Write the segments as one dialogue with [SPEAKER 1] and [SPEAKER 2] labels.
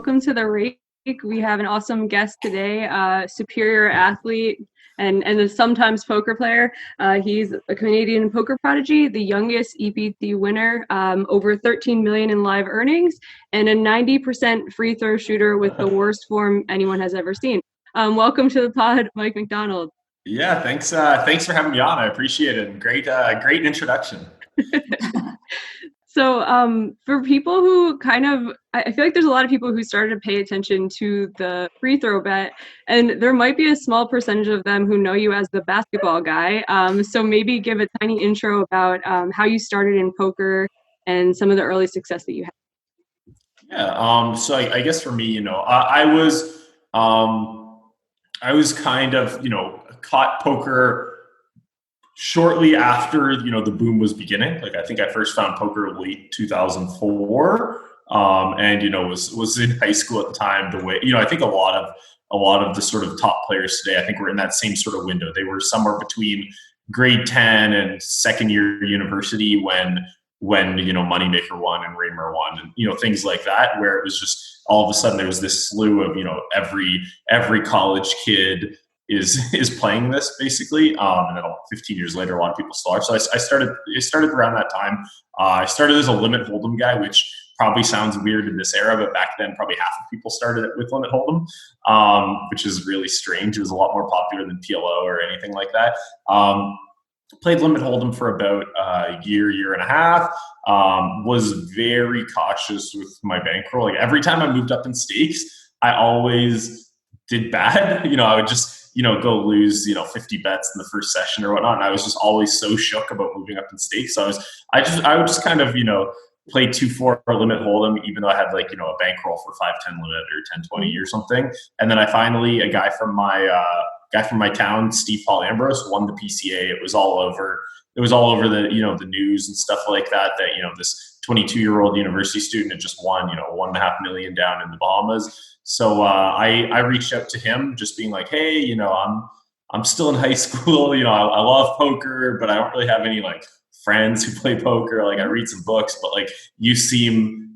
[SPEAKER 1] welcome to the Rake. We have an awesome guest today, superior athlete and a sometimes poker player. He's a Canadian poker prodigy, the youngest EPT winner, over 13 million in live earnings, and a 90% free throw shooter with the worst form anyone has ever seen. Welcome to the pod, Mike McDonald.
[SPEAKER 2] Yeah, thanks. Thanks for having me on. I appreciate it. And great introduction.
[SPEAKER 1] So for people who I feel like there's a lot of people who started to pay attention to the free throw bet, and there might be a small percentage of them who know you as the basketball guy. So maybe give a tiny intro about how you started in poker and some of the early success that you had.
[SPEAKER 2] Yeah. So I guess for me, I was kind of, caught poker shortly after, the boom was beginning. Like, I think I first found poker late 2004. And, was in high school at the time. The way, I think a lot of the sort of top players today, I think were in that same sort of window. They were somewhere between grade 10 and second year university when Moneymaker won and Raymer won and, things like that, where it was just all of a sudden there was this slew of, every college kid is playing this basically. And then 15 years later, a lot of people still are. So I started around that time. I started as a limit hold'em guy, which probably sounds weird in this era, but back then probably half of people started with limit hold'em, which is really strange. It was a lot more popular than PLO or anything like that. Played limit hold'em for about a year and a half. Was very cautious with my bankroll. Like, every time I moved up in stakes, I always did bad. I would just go lose 50 bets in the first session or whatnot. And I was just always so shook about moving up in stakes. So I would just kind of play 2-4 limit hold'em, even though I had a bankroll for 5-10 limit or 10-20 or something. And then a guy from my town, Steve Paul Ambrose, won the PCA. It was all over the the news and stuff like that. That this 22-year-old university student had just won $1.5 million down in the Bahamas. So I reached out to him, just being like, hey, I'm still in high school. I love poker, but I don't really have any friends who play poker. Like, I read some books, but you seem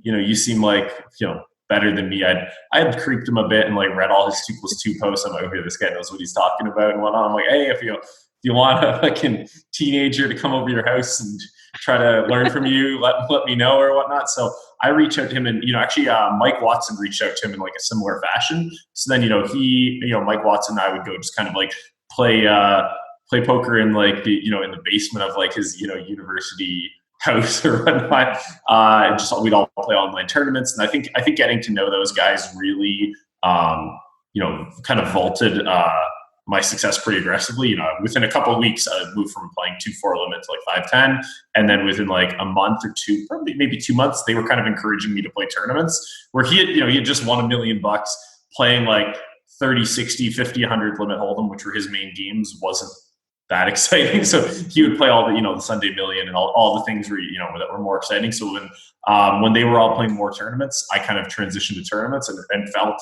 [SPEAKER 2] like better than me. I had creeped him a bit and read all his 2+2 posts. I'm like, okay, this guy knows what he's talking about and whatnot. I'm like, hey, if you want a fucking teenager to come over your house and try to learn from you, let me know or whatnot. So I reached out to him, and Mike Watson reached out to him in a similar fashion. So then Mike Watson and I would go just kind of play poker in in the basement of his kind house or whatnot. We'd all play online tournaments, and I think getting to know those guys really kind of vaulted my success pretty aggressively. Within a couple of weeks, I moved from playing 2-4 limit to 5-10, and then within a month or two, probably maybe 2 months, they were kind of encouraging me to play tournaments where he had just won $1 million playing 30, 60, 50, 100 limit hold'em, which were his main games. Wasn't that exciting. So he would play all the, the Sunday Million and all the things that were more exciting. So when they were all playing more tournaments, I kind of transitioned to tournaments and felt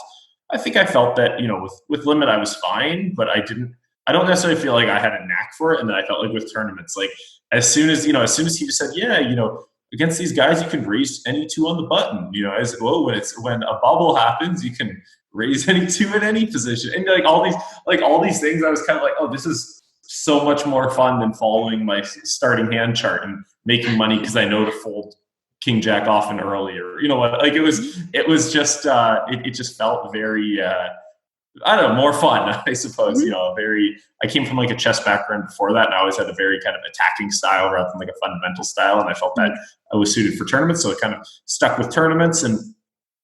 [SPEAKER 2] that, with limit, I was fine, but I don't necessarily feel like I had a knack for it. And then I felt with tournaments, as soon as he just said, yeah, against these guys, you can raise any two on the button, as well, when a bubble happens, you can raise any two in any position. And all these things, I was kind of like, oh, this is so much more fun than following my starting hand chart and making money because I know to fold King Jack often earlier. It was just it just felt very I don't know, more fun, I suppose. I came from a chess background before that, and I always had a very kind of attacking style rather than a fundamental style, and I felt that I was suited for tournaments, so it kind of stuck with tournaments. And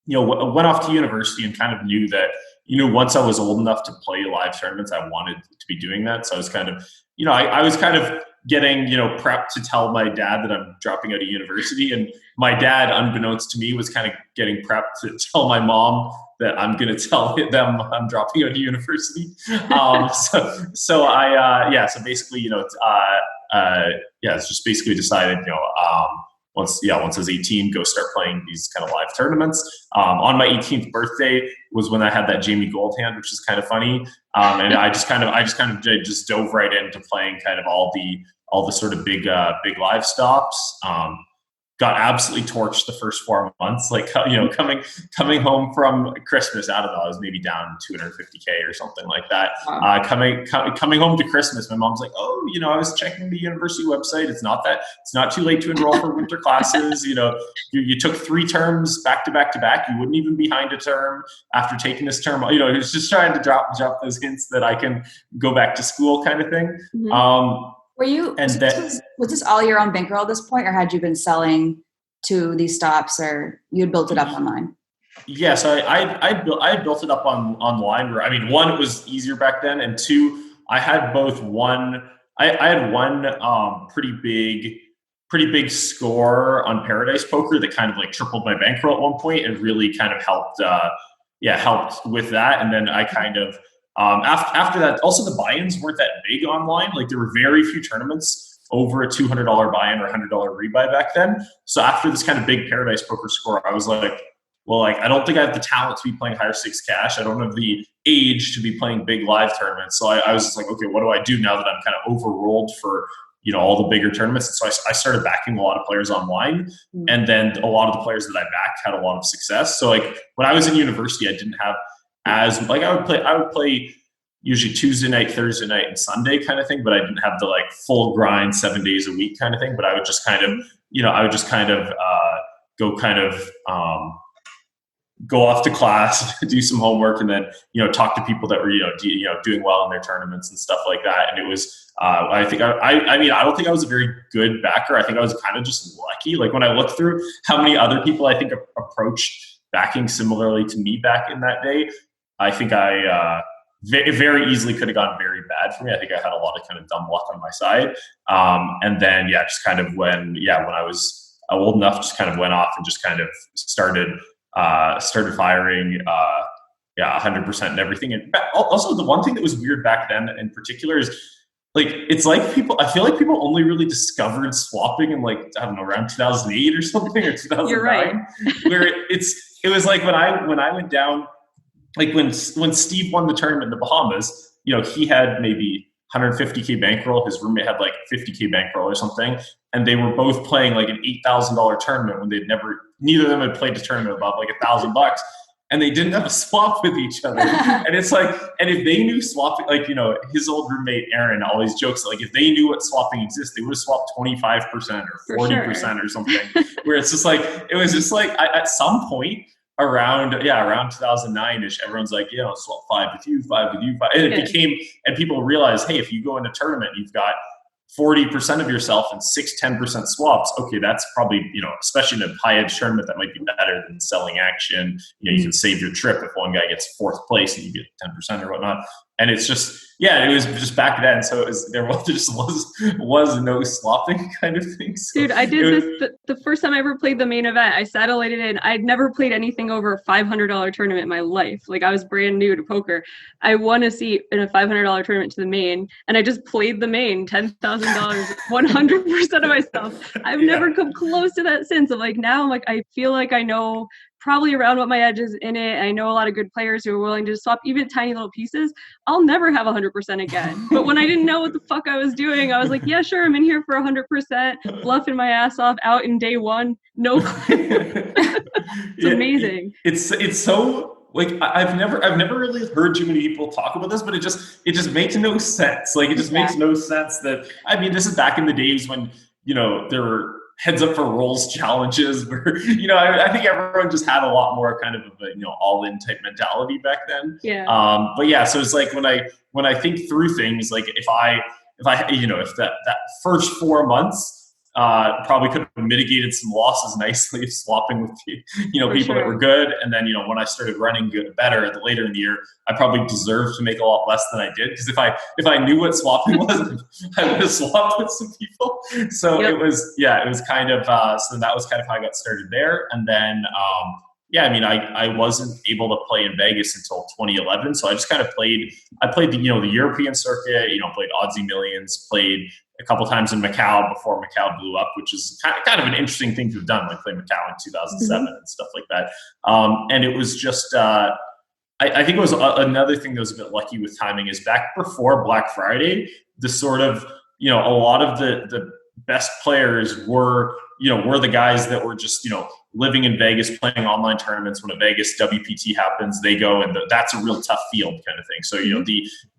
[SPEAKER 2] went off to university and kind of knew that once I was old enough to play live tournaments, I wanted to be doing that. So I was kind of I was kind of getting prepped to tell my dad that I'm dropping out of university, and my dad, unbeknownst to me, was kind of getting prepped to tell my mom that I'm going to tell them I'm dropping out of university. So basically, it's just basically decided, once I was 18, go start playing these kind of live tournaments. On my 18th birthday was when I had that Jamie Gold hand, which is kind of funny. And I just dove right into playing kind of all the sort of big live stops. got absolutely torched the first 4 months. Like, you know, coming home from Christmas, I don't know, I was maybe down 250K or something like that.
[SPEAKER 3] Wow.
[SPEAKER 2] Coming home to Christmas, my mom's like, oh, you know, I was checking the university website. It's not too late to enroll for winter classes. You know, you took 3 terms back to back to back. You wouldn't even be behind a term after taking this term. You know, it's just trying to drop those hints that I can go back to school kind of thing.
[SPEAKER 3] Mm-hmm. Was this all your own bankroll at this point, or had you been selling to these stops, or you had built it up online?
[SPEAKER 2] Yeah, so I built it up online. Where, I mean, one, it was easier back then, and two, I had both one. I had one pretty big score on Paradise Poker that kind of like tripled my bankroll at one point, and really kind of helped with that. And then I kind of after that, also the buy-ins weren't that big online. Like, there were very few tournaments over a $200 buy-in or $100 rebuy back then. So after this kind of big Paradise Poker score, I was like, well, like, I don't think I have the talent to be playing higher stakes cash. I don't have the age to be playing big live tournaments. So I was just like, okay, what do I do now that I'm kind of overrolled for, you know, all the bigger tournaments? And so I started backing a lot of players online. And then a lot of the players that I backed had a lot of success. So like, when I was in university, I didn't have as, like, I would play usually Tuesday night, Thursday night, and Sunday kind of thing, but I didn't have the like full grind 7 days a week kind of thing. But I would just kind of, you know, go off to class, do some homework, and then, you know, talk to people that were, doing well in their tournaments and stuff like that. And it was, I don't think I was a very good backer. I think I was kind of just lucky. Like, when I look through how many other people I think approached backing similarly to me back in that day, I think it very easily could have gone very bad for me. I think I had a lot of kind of dumb luck on my side. And then, just kind of when I was old enough, just kind of went off and just kind of started firing, 100% and everything. And also, the one thing that was weird back then in particular is, like, it's like I feel like people only really discovered swapping in, like, I don't know, around 2008 or something, or 2009.
[SPEAKER 1] You're right.
[SPEAKER 2] Where it was like when I went down, like when Steve won the tournament in the Bahamas, you know, he had maybe 150K bankroll. His roommate had like 50K bankroll or something. And they were both playing like an $8,000 tournament when neither of them had played a tournament above like $1,000. And they didn't have a swap with each other. And it's like, and if they knew swapping, like, you know, his old roommate, Aaron, always jokes, like, if they knew what swapping exists, they would have swapped 25% or 40% or something. Where it's just like, it was just like, at some point, around 2009-ish, everyone's like, swap 5 with you, 5 with you, 5. And it became, and people realized, hey, if you go in a tournament, you've got 40% of yourself and 10% swaps. Okay, that's probably, you know, especially in a high edge tournament, that might be better than selling action. You know, you can save your trip if one guy gets 4th place and you get 10% or whatnot. And it's just, it was just back then. So there was no swapping kind of thing. So
[SPEAKER 1] dude, I did this the first time I ever played the main event. I satellited in. I'd never played anything over a $500 tournament in my life. Like, I was brand new to poker. I won a seat in a $500 tournament to the main, and I just played the main, $10,000, 100% of myself. I've never come close to that since. I'm like, now I'm like, I feel like I know probably around what my edge is in it. I know a lot of good players who are willing to swap even tiny little pieces. I'll never have 100% again. But when I didn't know what the fuck I was doing, I was like, yeah, sure, I'm in here for 100%, bluffing my ass off out in day one. No clue. It's amazing.
[SPEAKER 2] It's so, like, I've never really heard too many people talk about this, but it just makes no sense. Like, it just makes no sense that, I mean, this is back in the days when, you know, there were heads up for rolls challenges where, you know, I think everyone just had a lot more kind of a, you know, all-in type mentality back then. But so it's like when I think through things, like if that first 4 months probably could have mitigated some losses nicely of swapping with people that were good. And then, you know, when I started running better later in the year, I probably deserved to make a lot less than I did. Because if I knew what swapping was, I would have swapped with some people. So it was kind of, so that was kind of how I got started there. And then, I wasn't able to play in Vegas until 2011. So I just kind of played the European circuit, played Aussie Millions, played a couple times in Macau before Macau blew up, which is kind of an interesting thing to have done, like play Macau in 2007 and stuff like that. And it was just, I think it was another thing that was a bit lucky with timing is back before Black Friday, the sort of, a lot of the best players were, we're the guys that were just, living in Vegas, playing online tournaments. When a Vegas WPT happens, they go, and that's a real tough field kind of thing. So,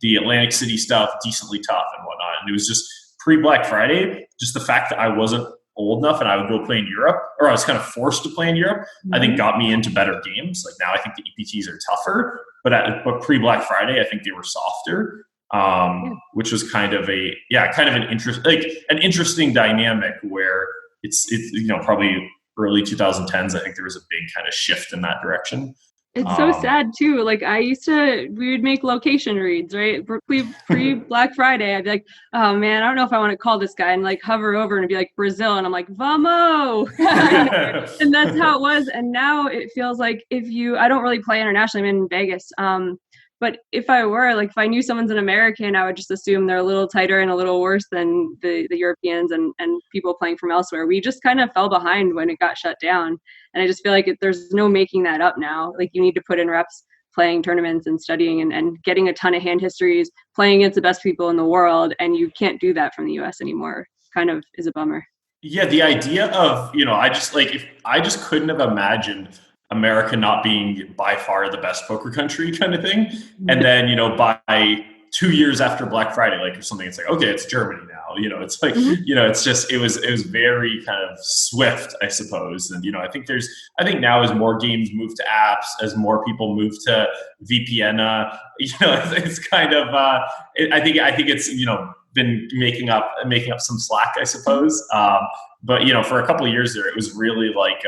[SPEAKER 2] the Atlantic City stuff, decently tough and whatnot. And it was just pre-Black Friday, just the fact that I wasn't old enough and I would go play in Europe, or I was kind of forced to play in Europe, I think got me into better games. Like now I think the EPTs are tougher, but pre-Black Friday, I think they were softer. Which was kind of an interesting dynamic where it's probably early 2010s. I think there was a big kind of shift in that direction.
[SPEAKER 1] It's so sad too. Like we would make location reads, right? Pre Black Friday, I'd be like, oh man, I don't know if I want to call this guy, and like hover over and it'd be like Brazil, and I'm like, vamos. And that's how it was. And now it feels like I don't really play internationally. I'm in Vegas. But if I knew someone's an American, I would just assume they're a little tighter and a little worse than the Europeans and people playing from elsewhere. We just kind of fell behind when it got shut down. And I just feel like there's no making that up now. Like you need to put in reps playing tournaments and studying and getting a ton of hand histories, playing against the best people in the world. And you can't do that from the US anymore. Kind of is a bummer.
[SPEAKER 2] Yeah, the idea of, I just couldn't have imagined America not being by far the best poker country kind of thing. And then, by 2 years after Black Friday, like or something, it's like, okay, it's Germany now. It's like, it's just, it was very kind of swift, I suppose. And, I think now as more games move to apps, as more people move to VPN, it's kind of, I think it's, been making up some slack, I suppose. But, for a couple of years there, it was really like,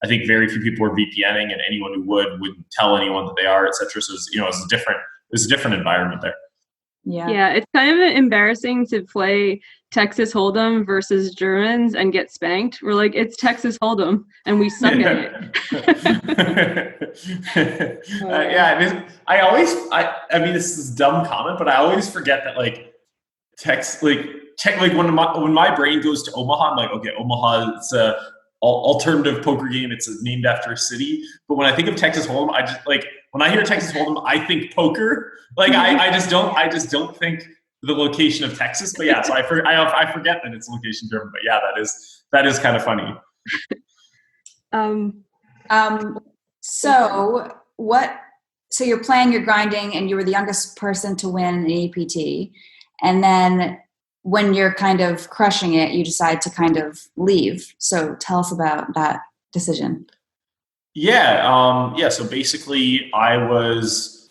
[SPEAKER 2] I think very few people were VPNing, and anyone who wouldn't tell anyone that they are, et cetera. So it was a different environment there.
[SPEAKER 1] Yeah, it's kind of embarrassing to play Texas Hold'em versus Germans and get spanked. We're like, it's Texas Hold'em, and we suck at it. This is a dumb comment, but I always forget that when my brain goes to Omaha, I'm like, okay, Omaha, it's a alternative poker game. It's named after a city. But when I think of Texas Hold'em, I just when I hear Texas Hold'em, I think poker. I just don't think the location of Texas. But yeah, so I forget that it's location driven. But yeah, that is kind of funny.
[SPEAKER 3] So you're playing, you're grinding, and you were the youngest person to win an EPT, and then when you're kind of crushing it, you decide to kind of leave. So tell us about that decision.
[SPEAKER 2] Yeah. So basically I was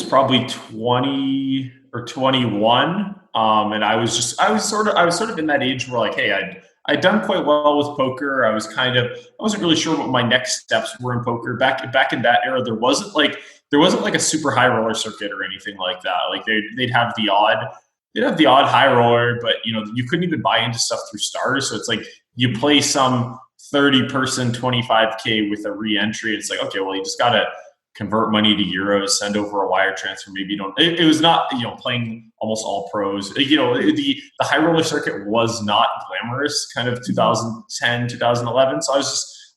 [SPEAKER 2] probably 20 or 21. And I was sort of in that age where hey, I'd done quite well with poker. I wasn't really sure what my next steps were in poker. Back in that era, there wasn't like a super high roller circuit or anything like that. Like they'd have the odd high roller, but you couldn't even buy into stuff through stars. So it's like you play some 30-person 25K with a re-entry. It's like, okay, well, you just got to convert money to euros, send over a wire transfer. Maybe you don't. It was not playing almost all pros. The high roller circuit was not glamorous. Kind of 2010, 2011. So I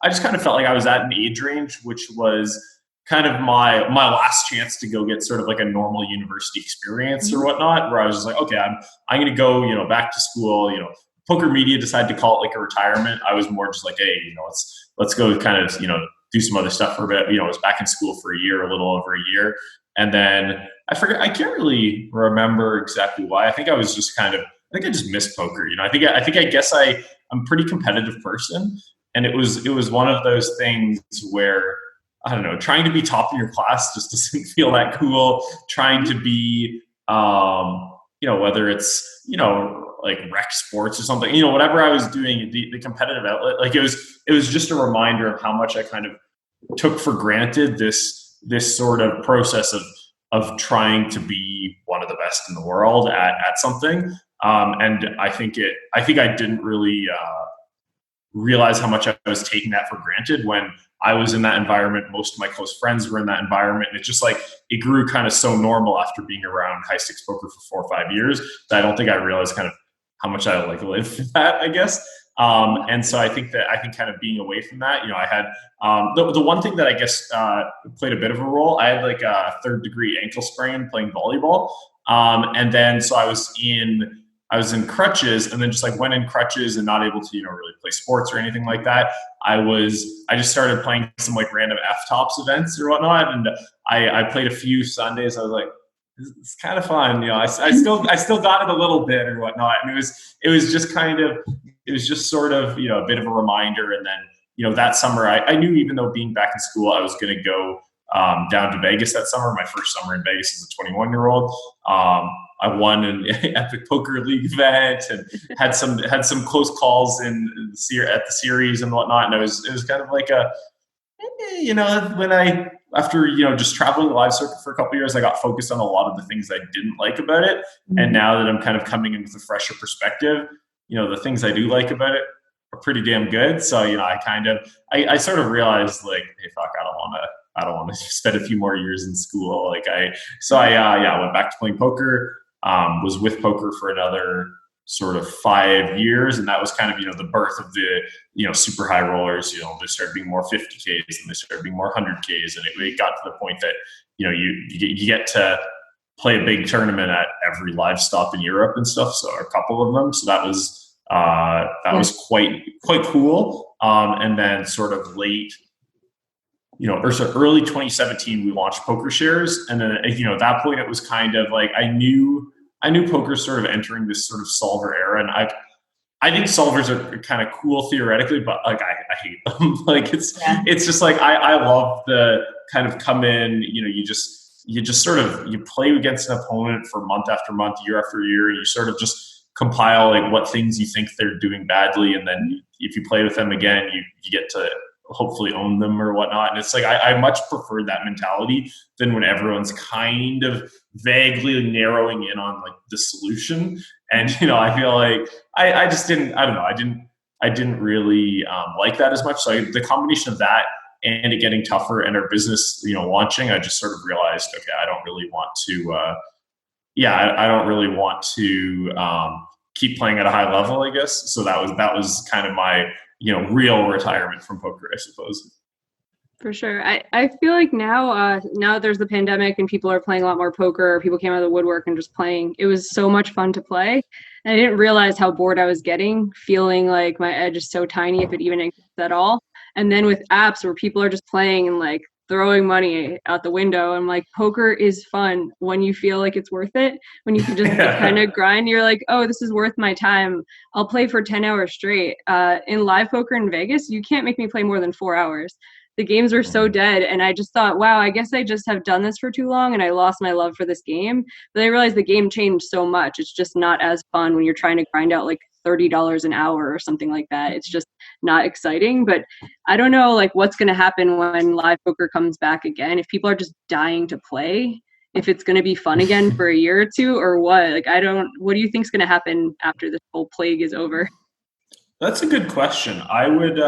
[SPEAKER 2] just kind of felt like I was at an age range, which was kind of my last chance to go get sort of like a normal university experience or whatnot, where I was just like, okay, I'm going to go, back to school. Poker media decided to call it like a retirement. I was more just like, hey, let's go kind of, do some other stuff for a bit. I was back in school for a little over a year. And then I can't really remember exactly why. I think I just missed poker. I'm a pretty competitive person. And it was one of those things where, I don't know, trying to be top in your class just doesn't feel that cool. Trying to be, whether it's, like rec sports or something, whatever I was doing, the competitive outlet, like it was just a reminder of how much I kind of took for granted this sort of process of trying to be one of the best in the world at something. And I think I didn't really realize how much I was taking that for granted when I was in that environment. Most of my close friends were in that environment. And it's just like, it grew kind of so normal after being around high stakes poker for 4 or 5 years that I don't think I realized kind of how much I lived for that, I guess. And so I think kind of being away from that, I had, the one thing that I guess, played a bit of a role, I had like a 3rd degree ankle sprain playing volleyball. And then, so I I was in crutches, and then just like went in crutches and not able to, really play sports or anything like that. I just started playing some like random F-Tops events or whatnot. And I played a few Sundays. I was like, it's kind of fun. I still got it a little bit or whatnot. And it was just sort of, a bit of a reminder. And then, that summer I knew, even though being back in school, I was going to go down to Vegas that summer. My first summer in Vegas as a 21-year-old. I won an epic poker league event and had some close calls at the series and whatnot. And it was kind of like after just traveling the live circuit for a couple of years, I got focused on a lot of the things I didn't like about it. Mm-hmm. And now that I'm kind of coming in with a fresher perspective, the things I do like about it are pretty damn good. So I sort of realized like, hey, fuck, I don't want to spend a few more years in school. Went back to playing poker. Was with poker for another sort of 5 years, and that was kind of the birth of the super high rollers. They started being more 50Ks, and they started being more 100Ks, and it got to the point that you get to play a big tournament at every live stop in Europe and stuff. So a couple of them. So that was quite cool. And then sort of late. Early 2017, we launched Poker Shares. And then, at that point, it was kind of like, I knew poker sort of entering this sort of solver era. And I think solvers are kind of cool theoretically, but like, I hate them. Like it's just like, I love the kind of come in, you just sort of, you play against an opponent for month after month, year after year. And you sort of just compile like what things you think they're doing badly. And then if you play with them again, you get to hopefully own them or whatnot. And it's like, I much prefer that mentality than when everyone's kind of vaguely narrowing in on like the solution. And, I feel like I just didn't, I don't know. I didn't really like that as much. So the combination of that and it getting tougher and our business, launching, I just sort of realized, okay, I don't really want to, keep playing at a high level, I guess. So that was kind of my, real retirement from poker, I suppose.
[SPEAKER 1] For sure. I feel like now there's the pandemic and people are playing a lot more poker. People came out of the woodwork and just playing. It was so much fun to play. And I didn't realize how bored I was getting, feeling like my edge is so tiny if it even exists at all. And then with apps where people are just playing and like throwing money out the window, I'm like, poker is fun when you feel like it's worth it. When you can just kind of grind, you're like, oh, this is worth my time. I'll play for 10 hours straight. In live poker in Vegas, you can't make me play more than 4 hours. The games were so dead, and I just thought, wow, I guess I just have done this for too long, and I lost my love for this game. But I realized the game changed so much. It's just not as fun when you're trying to grind out like $30 an hour or something like that. It's just not exciting. But I don't know like what's going to happen when live poker comes back again. If people are just dying to play, if it's going to be fun again for a year or two, or what? Like, what do you think is going to happen after this whole plague is over?
[SPEAKER 2] That's a good question. I would,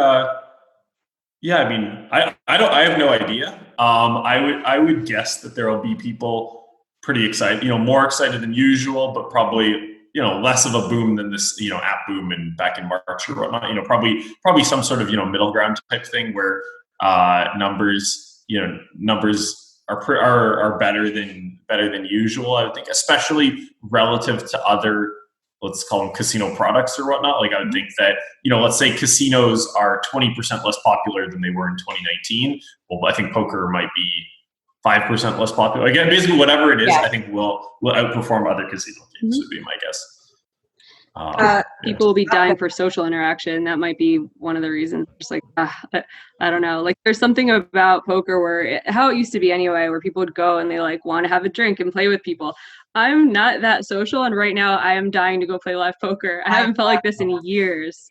[SPEAKER 2] yeah, I mean, I have no idea. I would guess that there will be people pretty excited, more excited than usual, but probably, less of a boom than this, app boom back in March or whatnot. Probably some sort of, middle ground type thing where numbers are better than usual. I would think, especially relative to other, let's call them casino products or whatnot. Like I would think that, let's say casinos are 20% less popular than they were in 2019. Well, I think poker might be 5% less popular. Again, basically whatever it is, I think will outperform other casino games would be my guess.
[SPEAKER 1] People will be dying for social interaction. That might be one of the reasons. Just like, I don't know. Like there's something about poker where how it used to be anyway, where people would go and they like want to have a drink and play with people. I'm not that social, and right now I am dying to go play live poker. I haven't felt like this in years.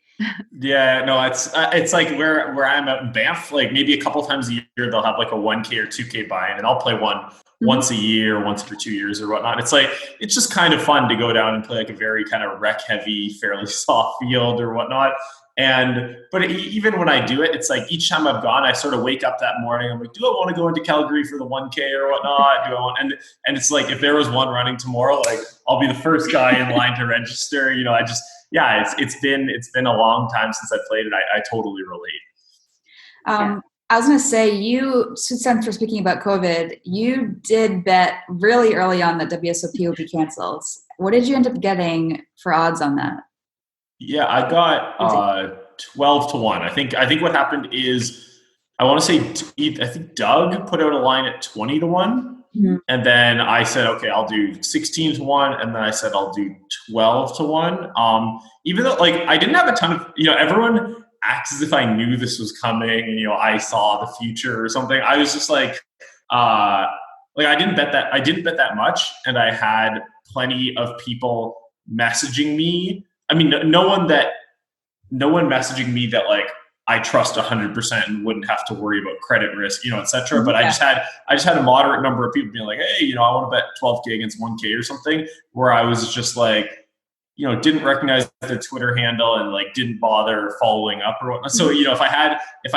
[SPEAKER 2] Yeah, no, it's like where I'm out in Banff, like maybe a couple times a year they'll have like a 1K or 2K buy-in, and I'll play one once a year, once every 2 years or whatnot. It's like, it's just kind of fun to go down and play like a very kind of rec heavy, fairly soft field or whatnot. But even when I do it, it's like each time I've gone, I sort of wake up that morning. I'm like, do I want to go into Calgary for the 1K or whatnot? And it's like, if there was one running tomorrow, like I'll be the first guy in line to register. It's been a long time since I played it. I totally relate.
[SPEAKER 3] I was going to say, since we're speaking about COVID, you did bet really early on that WSOP would be canceled. What did you end up getting for odds on that?
[SPEAKER 2] Yeah, I got 12 to 1. I think what happened is I want to say I think Doug put out a line at 20 to 1.
[SPEAKER 3] Mm-hmm.
[SPEAKER 2] And then I said, okay, I'll do 16 to 1. And then I said, I'll do 12 to 1. Even though like I didn't have a ton of, everyone acts as if I knew this was coming and, I saw the future or something. I was just like I didn't bet that much. And I had plenty of people messaging me. I mean, no one messaging me that like I trust 100% and wouldn't have to worry about credit risk, et cetera. But I just had a moderate number of people being like, hey, I want to bet 12K against 1K or something, where I was just like, didn't recognize the Twitter handle and like didn't bother following up or whatnot. So, if I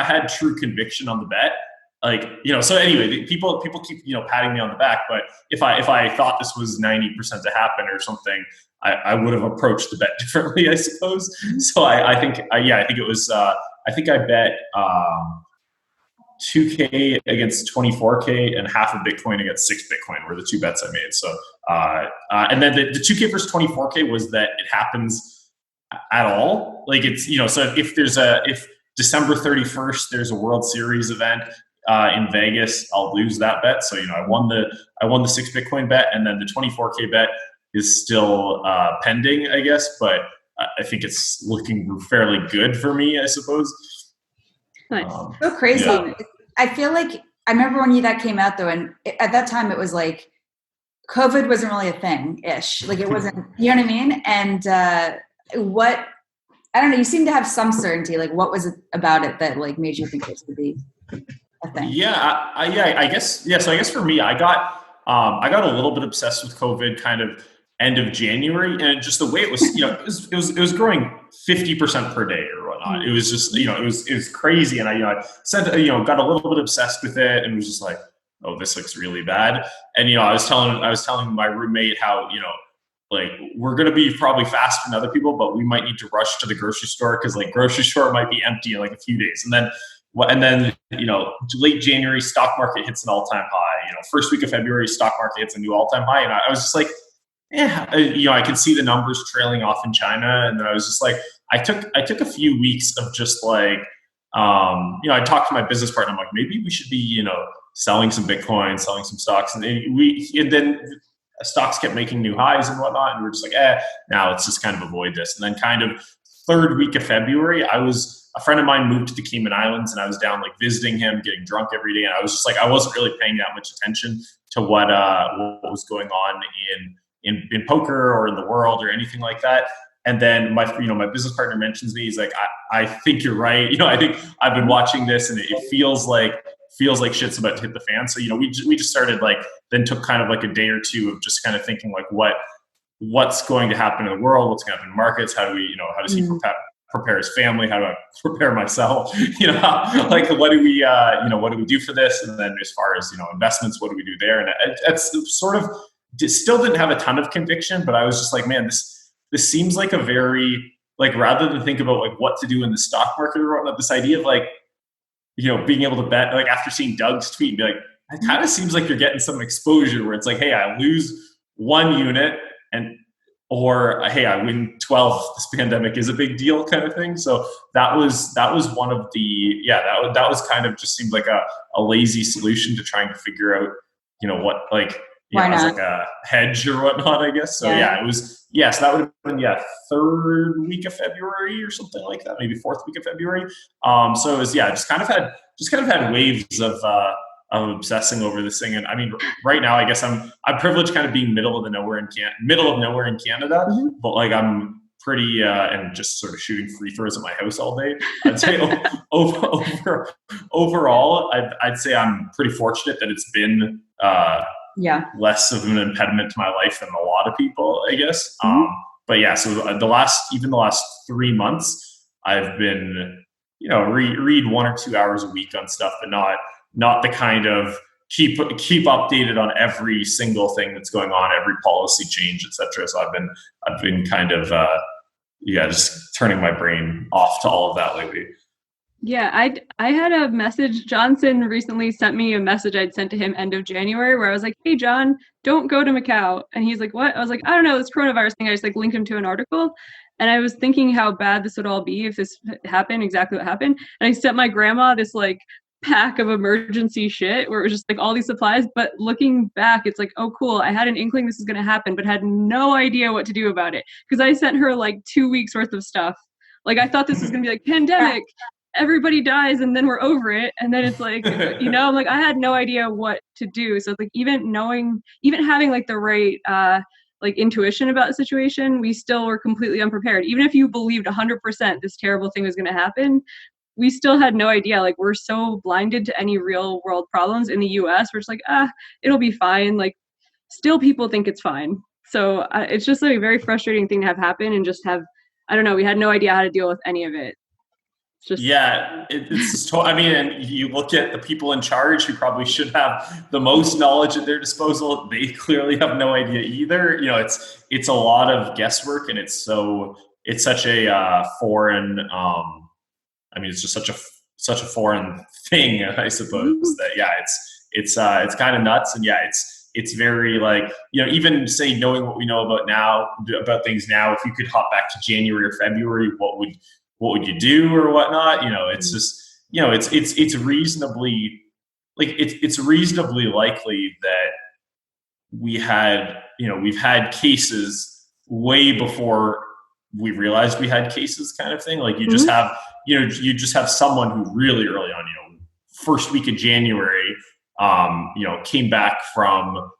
[SPEAKER 2] had true conviction on the bet, like, so anyway, people keep, patting me on the back, but if I thought this was 90% to happen or something, I would have approached the bet differently, I suppose. So I think it was, I think I bet 2K against 24K and half a Bitcoin against 6 Bitcoin were the two bets I made. So, and then the 2K versus 24K was that it happens at all. Like it's, so if December 31st, there's a World Series event in Vegas, I'll lose that bet. So, I won the 6 Bitcoin bet, and then the 24K bet is still pending, I guess, but I think it's looking fairly good for me, I suppose.
[SPEAKER 1] Nice.
[SPEAKER 3] So crazy.
[SPEAKER 2] Yeah.
[SPEAKER 3] I feel like I remember when that came out though, and at that time it was like COVID wasn't really a thing-ish. Like it wasn't, you know what I mean? And I don't know, you seem to have some certainty. Like what was it about it that like made you think this would be a thing?
[SPEAKER 2] Yeah, I guess. Yeah, so I guess for me, I got a little bit obsessed with COVID kind of end of January, and just the way it was, it was growing 50% per day or whatnot. It was just, it was crazy. And I said, got a little bit obsessed with it and was just like, oh, this looks really bad. And, I was telling my roommate how, like we're going to be probably faster than other people, but we might need to rush to the grocery store because like grocery store might be empty in like a few days. And then, late January, stock market hits an all-time high. First week of February, stock market hits a new all-time high. And I was just like, I could see the numbers trailing off in China. And then I was just like, I took a few weeks of just like, I talked to my business partner. I'm like, maybe we should be, selling some Bitcoin, selling some stocks. And then stocks kept making new highs and whatnot. And we're just like, now let's just kind of avoid this. And then kind of third week of February, a friend of mine moved to the Cayman Islands and I was down like visiting him, getting drunk every day. And I was just like, I wasn't really paying that much attention to what was going on in poker or in the world or anything like that. And then my business partner mentions me. He's like, I think you're right. I think I've been watching this and it feels like shit's about to hit the fan. So, we just started like, then took kind of like a day or two of just kind of thinking like what's going to happen in the world, what's going to happen in markets, how does he prepare his family, how do I prepare myself, like what do we do for this? And then as far as, investments, what do we do there? And it's sort of, still didn't have a ton of conviction, but I was just like, man, this seems like a very, like, rather than think about like what to do in the stock market or whatnot, this idea of like, being able to bet, like after seeing Doug's tweet and be like, it kind of seems like you're getting some exposure where it's like, hey, I lose 1 unit or hey, I win 12. This pandemic is a big deal kind of thing. So that was one of the, that was kind of just seemed like a lazy solution to trying to figure out, what like, as like a hedge or whatnot, I guess. So it was, so that would have been, third week of February or something like that, maybe fourth week of February. So it was, just kind of had waves of obsessing over this thing. And I mean, right now, I guess I'm privileged kind of being middle of nowhere in Canada, but like I'm pretty, and just sort of shooting free throws at my house all day. I'd say overall, I'd say I'm pretty fortunate that it's been, less of an impediment to my life than a lot of people, I guess. But so the last 3 months, I've been, read 1 or 2 hours a week on stuff, but not the kind of keep updated on every single thing that's going on, every policy change, etc. So I've been kind of, just turning my brain off to all of that lately.
[SPEAKER 1] Yeah, I had a message. Johnson recently sent me a message I'd sent to him end of January where I was like, "Hey John, don't go to Macau." And he's like, "What?" I was like, "I don't know, this coronavirus thing." I just like linked him to an article. And I was thinking how bad this would all be if this happened, exactly what happened. And I sent my grandma this like pack of emergency shit where it was just like all these supplies. But looking back, it's like, oh cool, I had an inkling this was gonna happen, but had no idea what to do about it. Because I sent her like 2 weeks worth of stuff. Like I thought this was gonna be like pandemic, everybody dies and then we're over it, and then it's like, I'm like, I had no idea what to do. So it's like even having like the right like intuition about the situation, we still were completely unprepared. Even if you believed 100% this terrible thing was going to happen, we still had no idea. Like we're so blinded to any real world problems in the US, we're just like, it'll be fine. Like still people think it's fine. So it's just like a very frustrating thing to have happen, and just have, I don't know, we had no idea how to deal with any of it.
[SPEAKER 2] It's I mean, and you look at the people in charge who probably should have the most knowledge at their disposal. They clearly have no idea either. It's a lot of guesswork, and it's such a foreign. I mean, it's just such a foreign thing, I suppose. That it's kind of nuts, and it's very like, even say knowing what we know about things now. If you could hop back to January or February, what would you do or whatnot? It's just, it's reasonably likely that we've had cases way before we realized we had cases, kind of thing. Like you just have someone who really early on, first week of January, came back from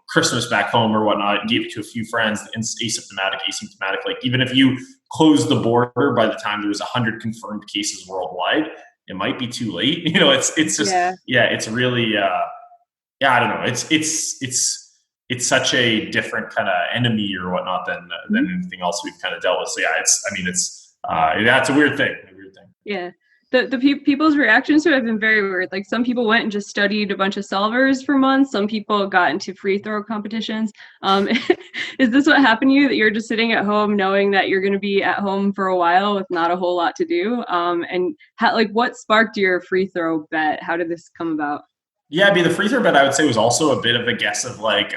[SPEAKER 2] Christmas back home or whatnot, gave it to a few friends, asymptomatic. Like even if you close the border by the time there was 100 confirmed cases worldwide, it might be too late. It's just, it's really, I don't know. It's such a different kind of enemy or whatnot than anything else we've kind of dealt with. So it's a weird thing.
[SPEAKER 1] Yeah. The people's reactions to it have been very weird. Like some people went and just studied a bunch of solvers for months. Some people got into free throw competitions. Is this what happened to you, that you're just sitting at home knowing that you're going to be at home for a while with not a whole lot to do? And what sparked your free throw bet? How did this come about?
[SPEAKER 2] Yeah, the free throw bet, I would say, was also a bit of a guess of like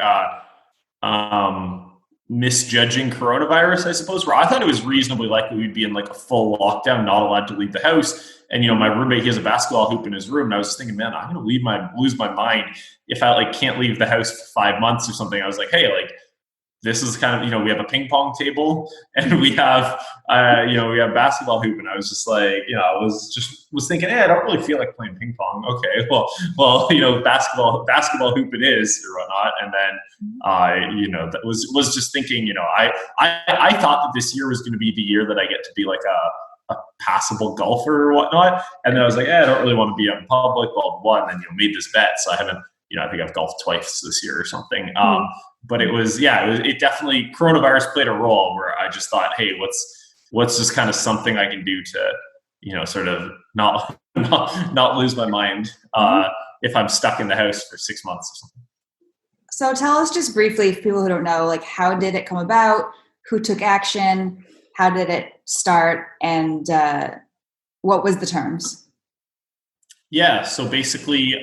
[SPEAKER 2] misjudging coronavirus, I suppose, where I thought it was reasonably likely we'd be in like a full lockdown, not allowed to leave the house. And, my roommate, he has a basketball hoop in his room. And I was just thinking, man, I'm going to lose my mind if I can't leave the house for 5 months or something. I was like, hey, this is kind of, we have a ping pong table and we have basketball hoop. And I was just like, I was thinking, hey, I don't really feel like playing ping pong. Okay, well, basketball hoop it is or whatnot. And then, that was just thinking, I thought that this year was going to be the year that I get to be like a passable golfer or whatnot. And then I was like, I don't really want to be out in public, blah, blah, blah. And then, made this bet. So I haven't, I think I've golfed twice this year or something. But it was, it definitely, coronavirus played a role where I just thought, hey, what's just kind of something I can do to, sort of not lose my mind if I'm stuck in the house for 6 months or something.
[SPEAKER 3] So tell us just briefly, for people who don't know, like how did it come about? Who took action? How did it start? And what was the terms?
[SPEAKER 2] Yeah. So basically,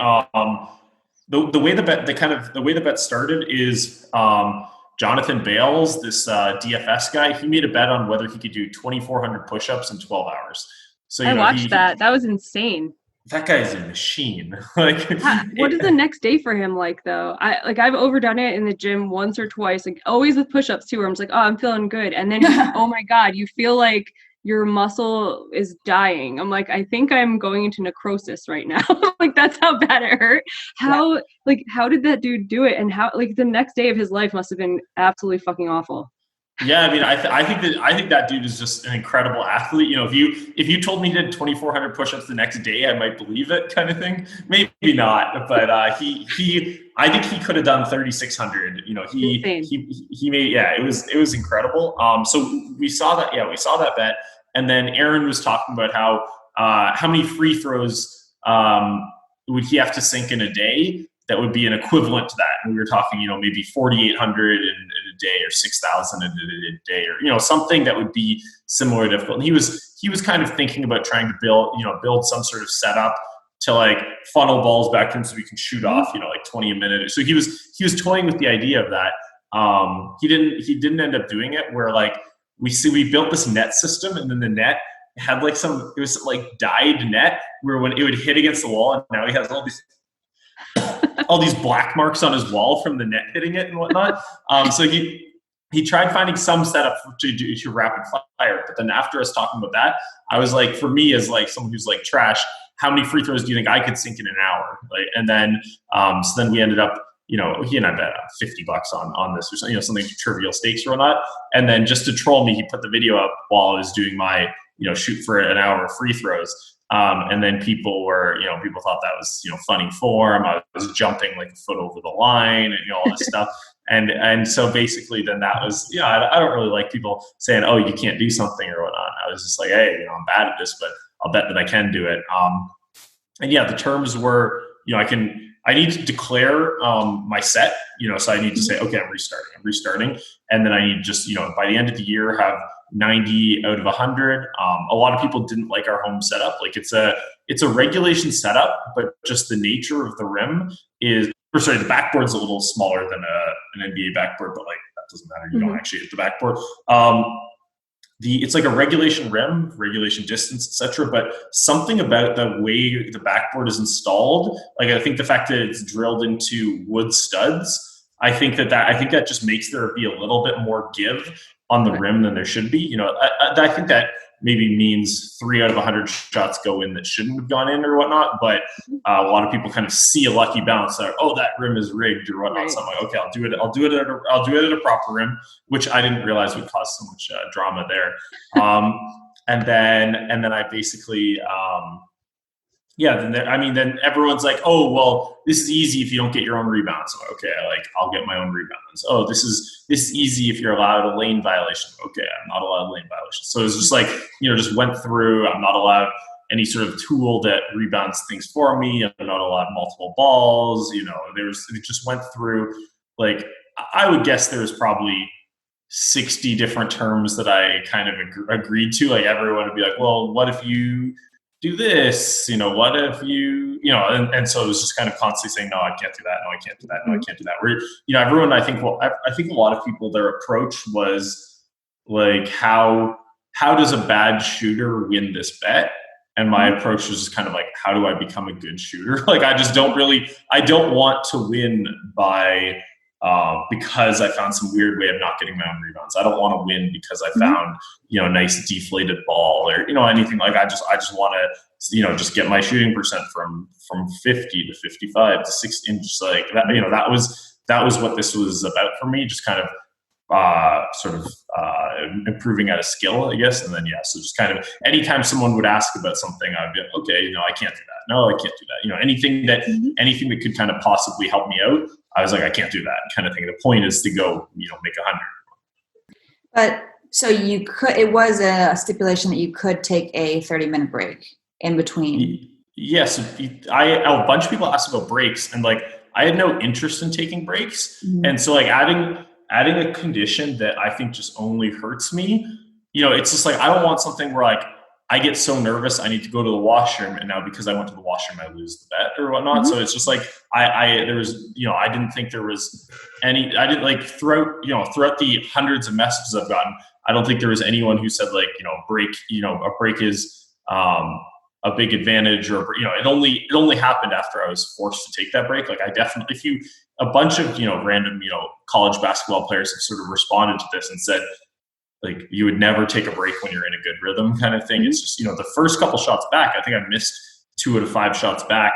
[SPEAKER 2] the way the bet started is Jonathan Bales, this DFS guy. He made a bet on whether he could do 2,400 push-ups in 12 hours. So
[SPEAKER 1] I watched that. That was insane.
[SPEAKER 2] That guy's a machine.
[SPEAKER 1] What is the next day for him like, though? I've overdone it in the gym once or twice, like always with push-ups too, where I'm just like, oh, I'm feeling good, and then oh my god, you feel like your muscle is dying. I'm like, I think I'm going into necrosis right now. Like that's how bad it hurt. How did that dude do it? And how, the next day of his life must have been absolutely fucking awful.
[SPEAKER 2] Yeah, I think that dude is just an incredible athlete. If you told me he did 2,400 push-ups the next day, I might believe it, kind of thing. Maybe not, but I think he could have done 3,600. He made, it was incredible. So we saw that bet, and then Aaron was talking about how many free throws would he have to sink in a day that would be an equivalent to that. And we were talking, maybe 4,800 and day or 6,000 in a day, or something that would be similar difficult. And he was kind of thinking about trying to build some sort of setup to like funnel balls back in so we can shoot off like 20 a minute. So he was toying with the idea of that. He didn't end up doing it, where like we built this net system, and then the net had like it was like dyed net where when it would hit against the wall, and now he has all these black marks on his wall from the net hitting it and whatnot. So he tried finding some setup to rapid fire, but then after us talking about that, I was like, for me as like someone who's like trash, how many free throws do you think I could sink in an hour? Like, and then so then we ended up, he and I bet $50 on this or something, something trivial stakes or whatnot. And then just to troll me, he put the video up while I was doing my shoot for an hour of free throws. And then people thought that was, funny form. I was jumping like a foot over the line and, all this stuff. And so basically then that was, I don't really like people saying, oh, you can't do something or whatnot. I was just like, hey, I'm bad at this, but I'll bet that I can do it. And yeah, the terms were, I need to declare my set, so I need to say, okay, I'm restarting. And then I need just, by the end of the year, have 90 out of 100. A lot of people didn't like our home setup. Like it's a regulation setup, but just the nature of the rim the backboard's a little smaller than an NBA backboard, but like that doesn't matter. You don't actually hit the backboard. It's like a regulation rim, regulation distance, etc. But something about the way the backboard is installed, like I think the fact that it's drilled into wood studs, I think that just makes there be a little bit more give on the rim than there should be. I think that maybe means 3 out of 100 shots go in that shouldn't have gone in or whatnot. But a lot of people kind of see a lucky bounce that, oh, that rim is rigged or whatnot. Right. So I'm like, okay, I'll do it at a proper rim, which I didn't realize would cause so much drama there. And then I basically, then everyone's like, oh, well, this is easy if you don't get your own rebounds. So, okay, I'll get my own rebounds. Oh, this is easy if you're allowed a lane violation. Okay, I'm not allowed a lane violation. So it's just like, just went through, I'm not allowed any sort of tool that rebounds things for me. I'm not allowed multiple balls. It just went through, like, I would guess there was probably 60 different terms that I kind of agreed to. Like everyone would be like, well, what if you do this, what if you, and so it was just kind of constantly saying, no, I can't do that. No, I can't do that. No, I can't do that. Where, everyone, I think a lot of people, their approach was like, how does a bad shooter win this bet? And my approach was just kind of like, how do I become a good shooter? Like, I don't want to win by, because I found some weird way of not getting my own rebounds. I don't want to win because I found, a nice deflated ball or, anything like I just want to, just get my shooting percent from 50 to 55 to 60 and just like that, that was what this was about for me. Just kind of, improving at a skill, I guess. And then, so just kind of anytime someone would ask about something, I'd be like, okay, I can't do that. No, I can't do that. Anything that could kind of possibly help me out, I was like, I can't do that kind of thing. The point is to go, make 100.
[SPEAKER 3] But so it was a stipulation that you could take a 30-minute break in between.
[SPEAKER 2] Yes. A bunch of people asked about breaks, and like, I had no interest in taking breaks. And so like adding a condition that I think just only hurts me, it's just like, I don't want something where like, I get so nervous I need to go to the washroom, and now because I went to the washroom I lose the bet or whatnot. So it's just like I didn't think there was any. I didn't like throughout the hundreds of messages I've gotten, I don't think there was anyone who said like a break is a big advantage, or it only happened after I was forced to take that break. Like a bunch of random college basketball players have sort of responded to this and said, like, you would never take a break when you're in a good rhythm kind of thing. It's just, the first couple shots back, I think I missed 2 out of 5 shots back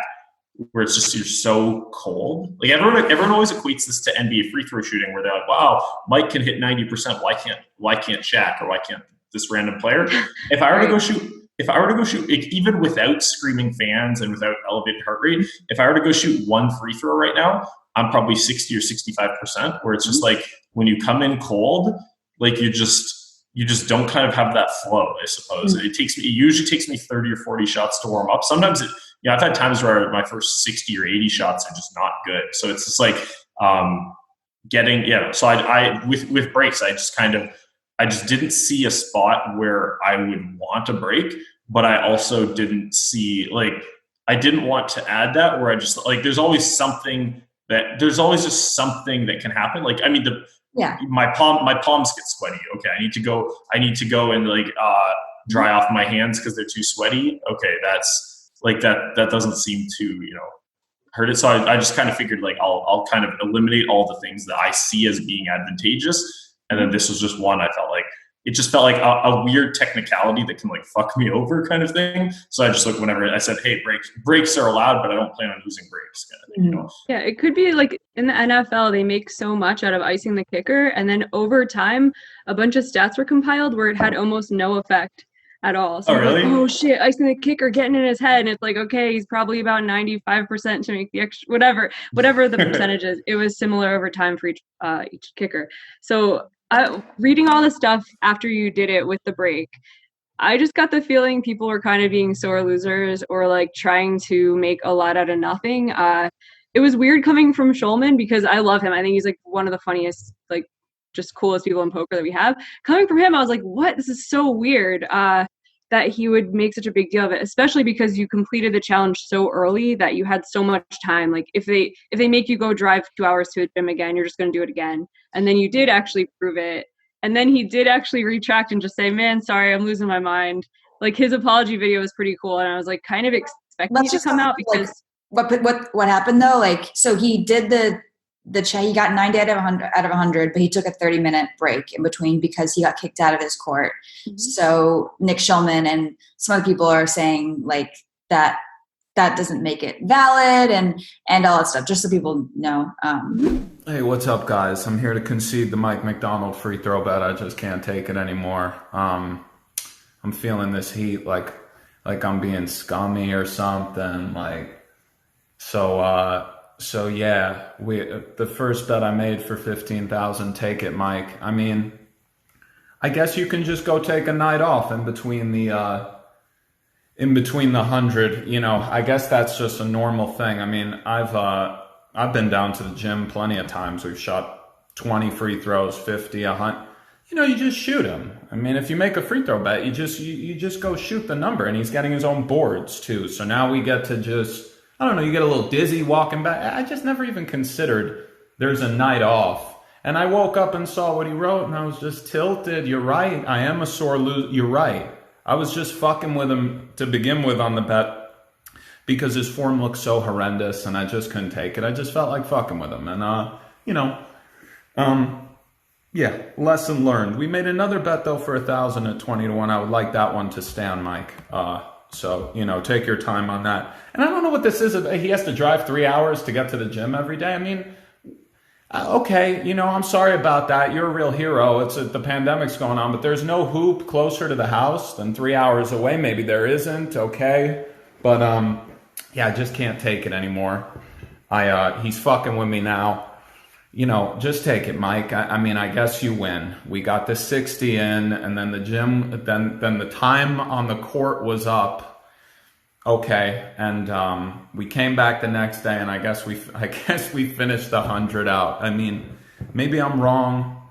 [SPEAKER 2] where it's just, you're so cold. Like everyone always equates this to NBA free throw shooting where they're like, wow, Mike can hit 90%. Why can't Shaq, or why can't this random player? If I were to go shoot, even without screaming fans and without elevated heart rate, if I were to go shoot one free throw right now, I'm probably 60 or 65%, where it's just like, when you come in cold, like you just don't kind of have that flow, I suppose. It usually takes me 30 or 40 shots to warm up. Sometimes I've had times where my first 60 or 80 shots are just not good. So it's just like, So I with breaks, I just didn't see a spot where I would want a break, but I also didn't see, like, I didn't want to add that where I just, like, there's always just something that can happen. Like, I mean, my palms get sweaty. Okay. I need to go and like, dry off my hands because they're too sweaty. Okay. That's like, that doesn't seem to, hurt it. So I just kind of figured, like, I'll kind of eliminate all the things that I see as being advantageous. And then this was just one I felt like, it just felt like a weird technicality that can, like, fuck me over kind of thing. So I just, like, whenever I said, hey, breaks are allowed, but I don't plan on using breaks kind of thing,
[SPEAKER 1] Yeah, it could be like in the NFL, they make so much out of icing the kicker. And then over time, a bunch of stats were compiled where it had almost no effect at all. So
[SPEAKER 2] really?
[SPEAKER 1] like, oh shit, icing the kicker getting in his head. And it's like, okay, he's probably about 95% to make the extra, whatever the percentage is. It was similar over time for each kicker. So reading all the stuff after you did it with the break, I just got the feeling people were kind of being sore losers or like trying to make a lot out of nothing. It was weird coming from Schulman because I love him. I think he's like one of the funniest, like, just coolest people in poker that we have. Coming from him, I was like, what? This is so weird that he would make such a big deal of it, especially because you completed the challenge so early that you had so much time. Like, if they make you go drive 2 hours to a gym again, you're just going to do it again. And then you did actually prove it. And then he did actually retract and just say, man, sorry, I'm losing my mind. Like, his apology video was pretty cool. And I was like kind of expecting it to come out because
[SPEAKER 3] what happened though? Like, so he did he got 90 out of 100, but he took a 30-minute break in between because he got kicked out of his court. Mm-hmm. So Nick Schulman and some other people are saying like that doesn't make it valid and all that stuff, just so people know.
[SPEAKER 4] Hey, what's up, guys? I'm here to concede the Mike McDonald free throw bet. I just can't take it anymore. I'm feeling this heat like I'm being scummy or something. Like, so yeah, the first bet I made for 15,000, take it, Mike. I mean, I guess you can just go take a night off in between the 100, I guess that's just a normal thing. I mean, I've been down to the gym plenty of times. We've shot 20 free throws, 50, 100. You just shoot him. I mean, if you make a free throw bet, you just go shoot the number, and he's getting his own boards too. So now we get to just, I don't know, you get a little dizzy walking back. I just never even considered there's a night off. And I woke up and saw what he wrote, and I was just tilted. You're right. I am a sore loser. You're right. I was just fucking with him to begin with on the bet because his form looked so horrendous, and I just couldn't take it. I just felt like fucking with him. And, yeah, lesson learned. We made another bet, though, for 1,000 at 20 to 1. I would like that one to stand, Mike. So, take your time on that. And I don't know what this is. He has to drive 3 hours to get to the gym every day. I mean, okay, I'm sorry about that. You're a real hero. The pandemic's going on, but there's no hoop closer to the house than 3 hours away. Maybe there isn't. Okay. But, yeah, I just can't take it anymore. He's fucking with me now. Just take it, Mike. I mean, I guess you win. We got the 60 in, and then the gym, then the time on the court was up. Okay, and we came back the next day, and I guess we finished the 100 out. I mean, maybe I'm wrong,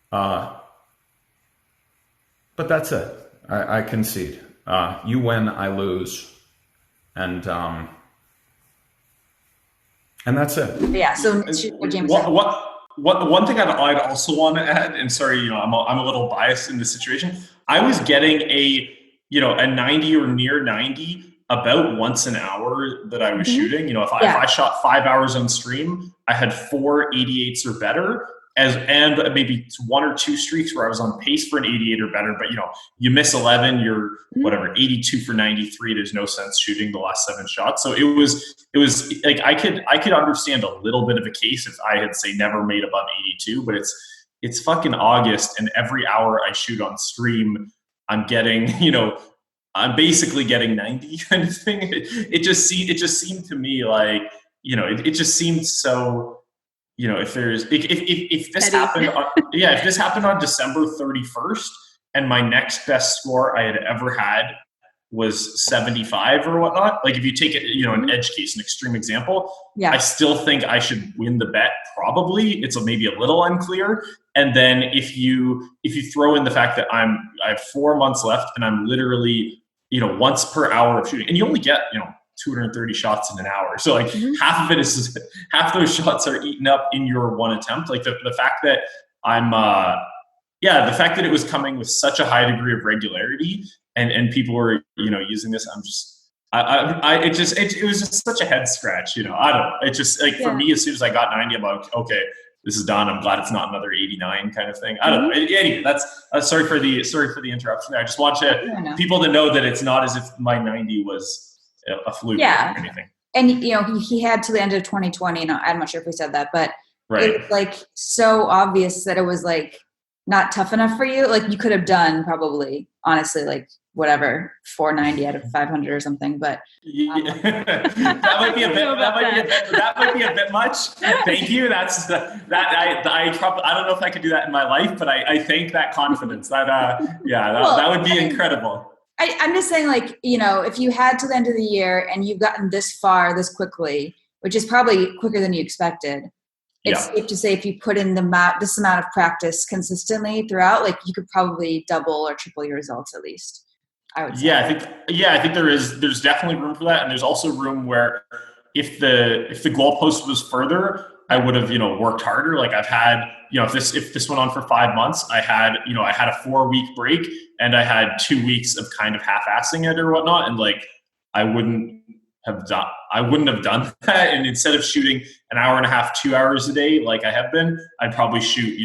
[SPEAKER 4] but that's it. I concede. You win, I lose, and that's it.
[SPEAKER 3] Yeah. So
[SPEAKER 2] one thing I'd also want to add, and sorry, I'm a little biased in this situation. I was getting a 90 or near 90 about once an hour that I was shooting. If I shot 5 hours on stream, I had 4 88s or better, and maybe 1 or 2 streaks where I was on pace for an 88 or better. But you miss 11, you're whatever 82 for 93. There's no sense shooting the last 7 shots. So it was like I could understand a little bit of a case if I had say never made above 82, but it's fucking August, and every hour I shoot on stream, I'm getting, I'm basically getting 90 kind of thing. It just seemed to me like, it just seemed so, if this happened, if this happened on December 31st and my next best score I had ever had was 75 or whatnot. Like if you take it, an edge case, an extreme example, I still think I should win the bet. Probably it's maybe a little unclear. And then if you throw in the fact that I have 4 months left and I'm literally, once per hour of shooting, and you only get, 230 shots in an hour. So like half those shots are eaten up in your one attempt. Like the fact that the fact that it was coming with such a high degree of regularity and people were, using this, it was just such a head scratch, I don't know. It just like for me, as soon as I got 90, I'm like, okay, this is done. I'm glad it's not another 89 kind of thing. I don't know. Anyway, that's sorry for the interruption there. I just want people to know that it's not as if my 90 was a fluke or anything.
[SPEAKER 3] And he had to the end of 2020. I'm not sure if we said that, but it was like so obvious that it was like not tough enough for you. Like you could have done probably, honestly, like whatever, 490 out of 500 or something. But
[SPEAKER 2] that might be a bit much. Thank you. I don't know if I could do that in my life, but I thank that confidence. That would be incredible.
[SPEAKER 3] I'm just saying, like, if you had to the end of the year and you've gotten this far this quickly, which is probably quicker than you expected, it's safe to say if you put in this amount of practice consistently throughout, like you could probably double or triple your results at least. I would say.
[SPEAKER 2] I think there's definitely room for that, and there's also room where if the goalpost was further, I would have worked harder. Like I've had if this went on for 5 months, I had a 4-week break and I had 2 weeks of kind of half-assing it or whatnot, and like I wouldn't have done that. And instead of shooting an hour and a half, 2 hours a day like I have been, I'd probably shoot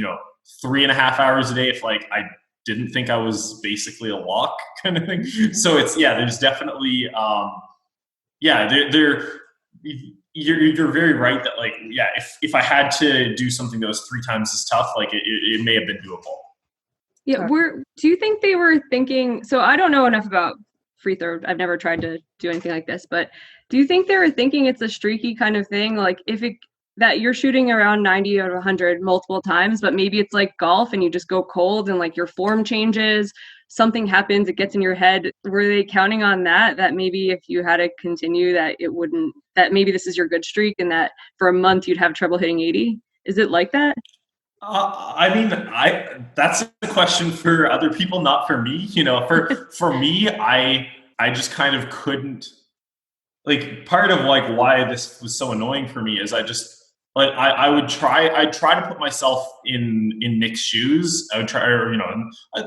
[SPEAKER 2] 3.5 hours a day if like I didn't think I was basically a lock kind of thing. So it's there's definitely you're very right that like if I had to do something that was 3 times as tough, like it may have been doable.
[SPEAKER 1] Do you think they were thinking, so I don't know enough about free throw, I've never tried to do anything like this, but do you think they were thinking it's a streaky kind of thing, like that you're shooting around 90 out of 100 multiple times, but maybe it's like golf and you just go cold and like your form changes, something happens, it gets in your head? Were they counting on that maybe if you had to continue that that maybe this is your good streak and that for a month you'd have trouble hitting 80? Is it like that?
[SPEAKER 2] That's a question for other people, not for me. For me, I just kind of couldn't, like, part of like why this was so annoying for me is I'd try to put myself in Nick's shoes. I would try,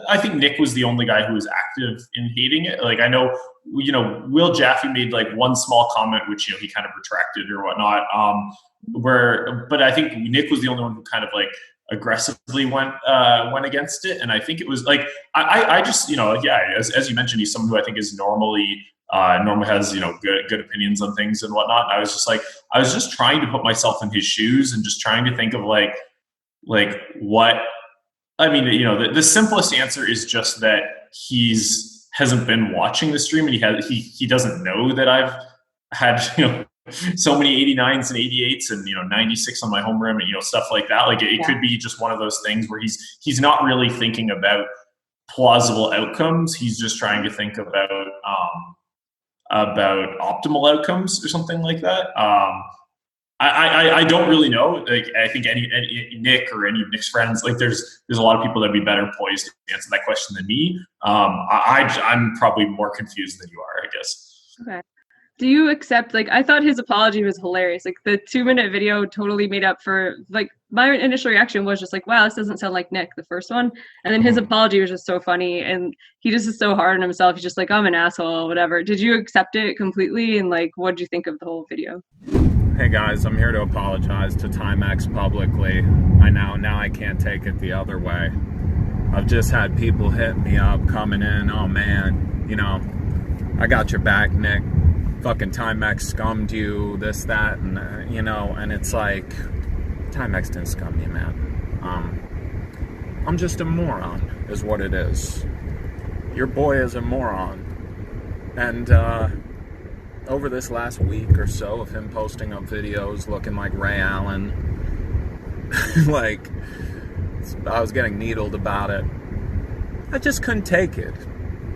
[SPEAKER 2] I think Nick was the only guy who was active in hating it. Like I know, Will Jaffe made like one small comment, which, he kind of retracted or whatnot. But I think Nick was the only one who kind of like aggressively went against it. And I think it was like, I just, as you mentioned, he's someone who I think is normally has, good opinions on things and whatnot. And I was just trying to put myself in his shoes and just trying to think of like what, the simplest answer is just that hasn't been watching the stream and he doesn't know that I've had, so many 89s and 88s and 96 on my home rim and stuff like that. Like it could be just one of those things where he's not really thinking about plausible outcomes. He's just trying to think about optimal outcomes or something like that. I don't really know. Like I think any Nick or any of Nick's friends, like there's a lot of people that'd be better poised to answer that question than me. I'm probably more confused than you are, I guess.
[SPEAKER 1] Okay. Do you accept, like, I thought his apology was hilarious. Like, the 2-minute video totally made up for, like, my initial reaction was just like, wow, this doesn't sound like Nick, the first one. And then his apology was just so funny. And he just is so hard on himself. He's just like, I'm an asshole, whatever. Did you accept it completely? And, like, what did you think of the whole video?
[SPEAKER 4] Hey, guys, I'm here to apologize to Timex publicly. Now I can't take it the other way. I've just had people hit me up, coming in, oh, man, I got your back, Nick. Fucking Timex scummed you, this, that, and and it's like, Timex didn't scum me, man. I'm just a moron, is what it is. Your boy is a moron. And over this last week or so of him posting up videos looking like Ray Allen, I was getting needled about it. I just couldn't take it.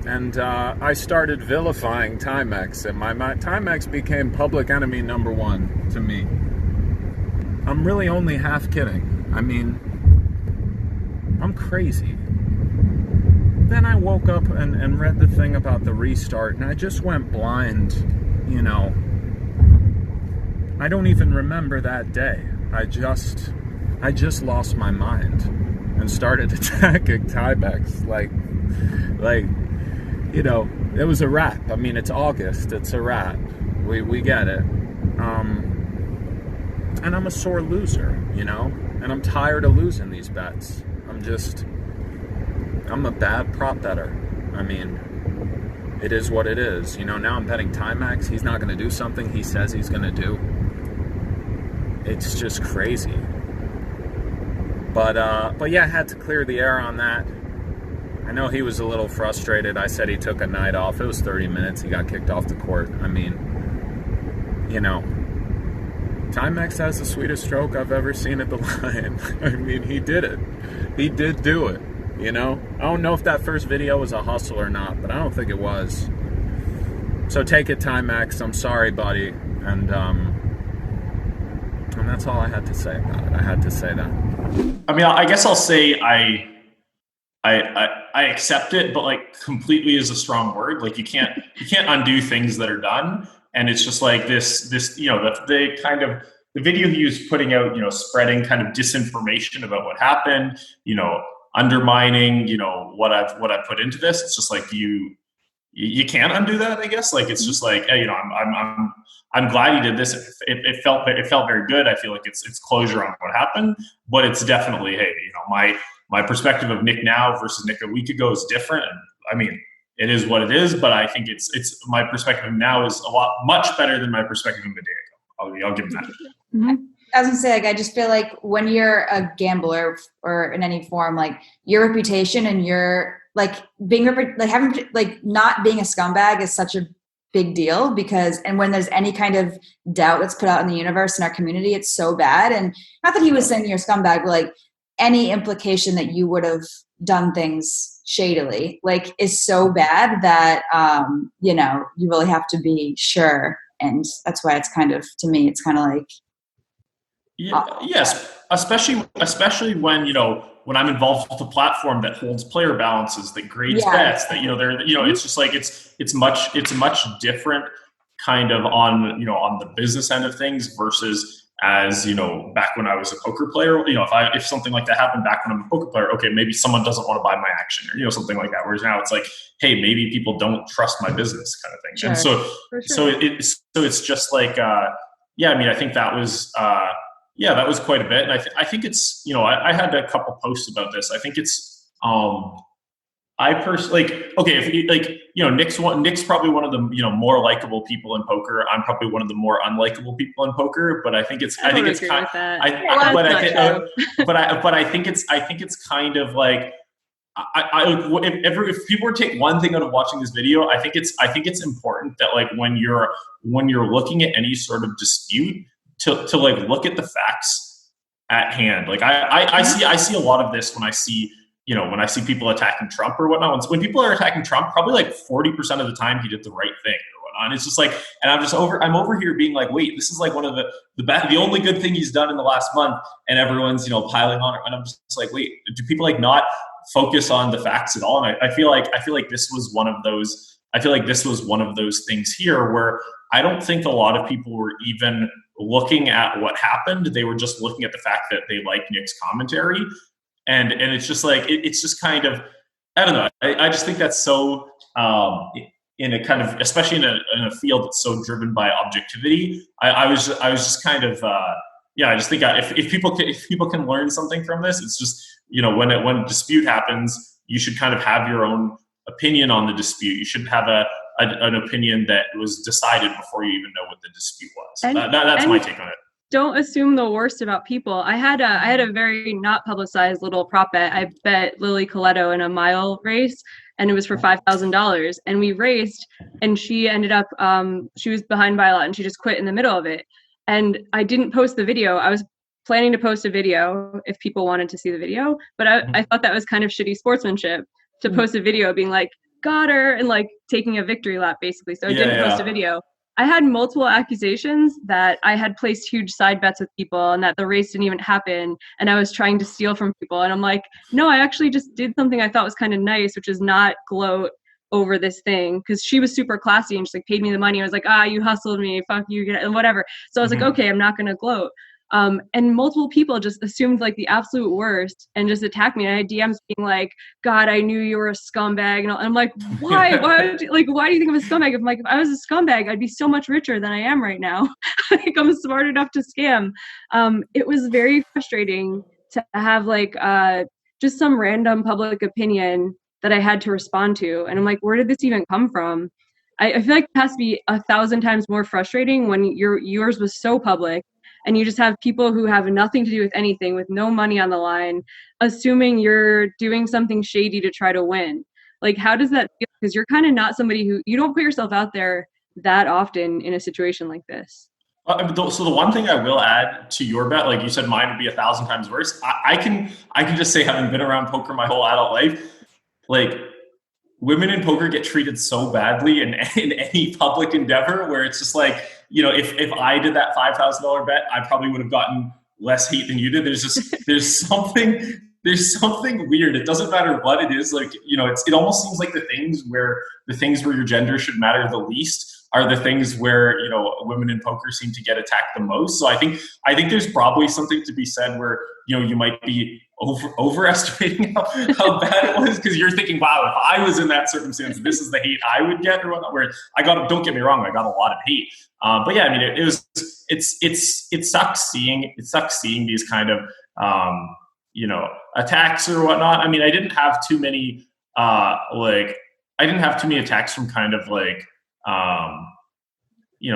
[SPEAKER 4] And I started vilifying Timex, and my Timex became public enemy number one to me. I'm really only half kidding. I mean, I'm crazy. Then I woke up and read the thing about the restart, and I just went blind, you know. I don't even remember that day. I just lost my mind and started attacking Timex. Like, you know, it was a wrap. I mean, it's August. It's a wrap. We get it. And I'm a sore loser, you know? And I'm tired of losing these bets. I'm a bad prop better. I mean, it is what it is. You know, now I'm betting Timex. He's not going to do something he says he's going to do. It's just crazy. But yeah, I had to clear the air on that. I know he was a little frustrated. I said he took a night off. It was 30 minutes. He got kicked off the court. I mean, you know, Timex has the sweetest stroke I've ever seen at the line. I mean, he did it. He did do it, you know? I don't know if that first video was a hustle or not, but I don't think it was. So take it, Timex. I'm sorry, buddy. And that's all I had to say about it. I had to say that.
[SPEAKER 2] I mean, I guess I'll say I accept it, but like completely is a strong word. Like you can't undo things that are done. And it's just like this, you know, the kind of the video he was putting out, you know, spreading kind of disinformation about what happened, you know, undermining, you know, what I've put into this. It's just like you can't undo that, I guess. Like it's just like, hey, you know, I'm glad he did this. It felt very good. I feel like it's closure on what happened, but it's definitely, hey, you know, my perspective of Nick now versus Nick a week ago is different. And I mean, it is what it is, but I think it's my perspective now is much better than my perspective of a day ago. I'll give him that.
[SPEAKER 3] Mm-hmm. I was gonna say, like, I just feel like when you're a gambler or in any form, like your reputation and your like being like having like not being a scumbag is such a big deal because, and when there's any kind of doubt that's put out in the universe in our community, it's so bad. And not that he was saying you're a scumbag, but like any implication that you would have done things shadily, like, is so bad that, you know, you really have to be sure. And that's why it's kind of, to me, it's kind of like,
[SPEAKER 2] yes, especially when, you know, when I'm involved with a platform that holds player balances, that grades bets, that, you know, they're, you know, it's just like, it's much different kind of on, you know, on the business end of things versus as, you know, back when I was a poker player, you know, if something like that happened back when I'm a poker player, okay, maybe someone doesn't want to buy my action or, you know, something like that. Whereas now it's like, hey, maybe people don't trust my business kind of thing. Sure. And so it's just like, yeah, I mean, I think that was, yeah, that was quite a bit. And I think it's, you know, I had a couple posts about this. I think it's, I personally, like, okay, if you, like, you know, Nick's probably one of the, you know, more likable people in poker. I'm probably one of the more unlikable people in poker, but I think it's kind of, but I think it's kind of like, if people were to take one thing out of watching this video, I think it's important that, like, when you're looking at any sort of dispute, to like look at the facts at hand. Like I see a lot of this when I see, you know, when I see people attacking Trump or whatnot. When people are attacking Trump, probably like 40% of the time he did the right thing or whatnot. And it's just like, and I'm over here being like, wait, this is like one of the only good thing he's done in the last month, and everyone's, you know, piling on it. And I'm just like, wait, do people like not focus on the facts at all? And I feel like this was one of those. I feel like this was one of those things here where I don't think a lot of people were even looking at what happened. They were just looking at the fact that they like Nick's commentary. And it's just like, it's just kind of, I don't know. I just think that's so, in a kind of, especially in a field that's so driven by objectivity. I was just kind of, yeah, I just think if people can learn something from this, it's just, you know, when a dispute happens, you should kind of have your own opinion on the dispute. You shouldn't have an opinion that was decided before you even know what the dispute was. That's my take on it.
[SPEAKER 1] Don't assume the worst about people. I had a very not publicized little prop bet. I bet Lily Coletto in a mile race, and it was for $5,000. And we raced, and she ended up, she was behind by a lot, and she just quit in the middle of it. And I didn't post the video. I was planning to post a video if people wanted to see the video, but I thought that was kind of shitty sportsmanship to post a video being like, got her, and like taking a victory lap basically. So I
[SPEAKER 2] Yeah,
[SPEAKER 1] didn't post a video. I had multiple accusations that I had placed huge side bets with people and that the race didn't even happen and I was trying to steal from people. And I'm like, no, I actually just did something I thought was kind of nice, which is not gloat over this thing, because she was super classy and she like paid me the money. I was like, you hustled me, fuck you, and whatever. So I was like, okay, I'm not going to gloat. And multiple people just assumed like the absolute worst and just attacked me. And I had DMs being like, God, I knew you were a scumbag. And I'm like, why? Why do you think I'm a scumbag? If I was a scumbag, I'd be so much richer than I am right now. Like, I'm smart enough to scam. It was very frustrating to have like just some random public opinion that I had to respond to. And I'm like, where did this even come from? I feel like it has to be 1,000 times more frustrating when yours was so public and you just have people who have nothing to do with anything, with no money on the line, assuming you're doing something shady to try to win. Like, how does that feel? Because you're kind of not somebody you don't put yourself out there that often in a situation like this.
[SPEAKER 2] So the one thing I will add to your bet, like you said, mine would be 1,000 times worse. I can just say, having been around poker my whole adult life, like, women in poker get treated so badly in any public endeavor, where it's just like, if I did that $5,000 bet, I probably would have gotten less hate than you did. There's something weird. It doesn't matter what it is. Like, it almost seems like the things where your gender should matter the least are the things where, women in poker seem to get attacked the most. So I think there's probably something to be said where, you might be overestimating how bad it was, because you're thinking, wow, if I was in that circumstance, this is the hate I would get, or whatnot. Where don't get me wrong, I got a lot of hate. But yeah, I mean, it sucks seeing these kind of, attacks or whatnot. I mean, I didn't have too many attacks from kind of like,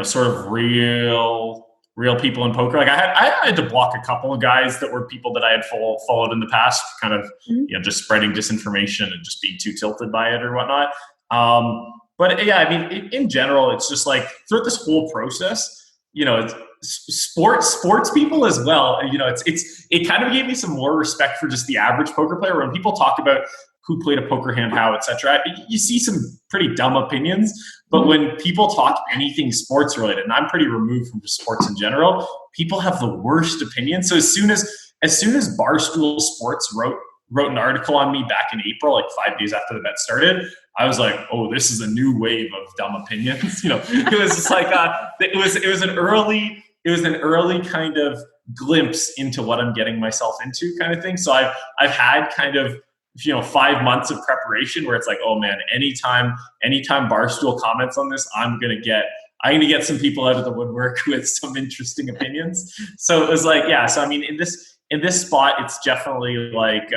[SPEAKER 2] sort of real people in poker. Like, I had to block a couple of guys that were people that I had followed in the past, kind of, just spreading disinformation and just being too tilted by it or whatnot. But yeah, I mean, in general, it's just like, throughout this whole process, it's sports people as well. It kind of gave me some more respect for just the average poker player. When people talk about who played a poker hand, how, etc., you see some pretty dumb opinions. But when people talk anything sports related, and I'm pretty removed from just sports in general, people have the worst opinions. So as soon as Barstool Sports wrote an article on me back in April, like 5 days after the bet started, I was like, oh, this is a new wave of dumb opinions. It was just like it was an early kind of glimpse into what I'm getting myself into, kind of thing. So I've had kind of 5 months of preparation where it's like, oh man, anytime Barstool comments on this, I'm gonna get some people out of the woodwork with some interesting opinions. So it was like, yeah. So I mean, in this spot, it's definitely like,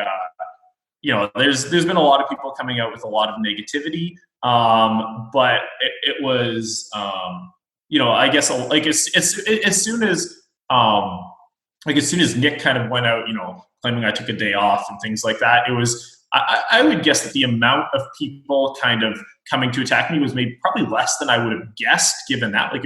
[SPEAKER 2] there's been a lot of people coming out with a lot of negativity, but it was, I guess, like as soon as Nick kind of went out, claiming I took a day off and things like that, it was, I would guess that the amount of people kind of coming to attack me was maybe probably less than I would have guessed, given that, like,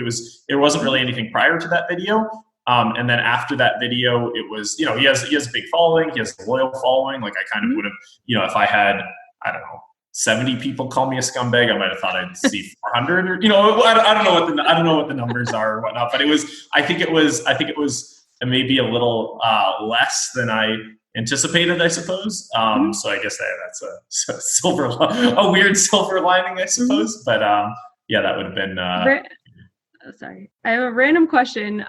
[SPEAKER 2] there wasn't really anything prior to that video. And then after that video, it was, he has a big following, he has a loyal following. Like, I kind of would have, if I had, I don't know, 70 people call me a scumbag, I might have thought I'd see 400, or, I don't know what the numbers are or whatnot, but I think it was maybe a little less than I anticipated, I suppose. So I guess that's a weird silver lining, I suppose. But yeah, that would have been.
[SPEAKER 1] Sorry, I have a random question.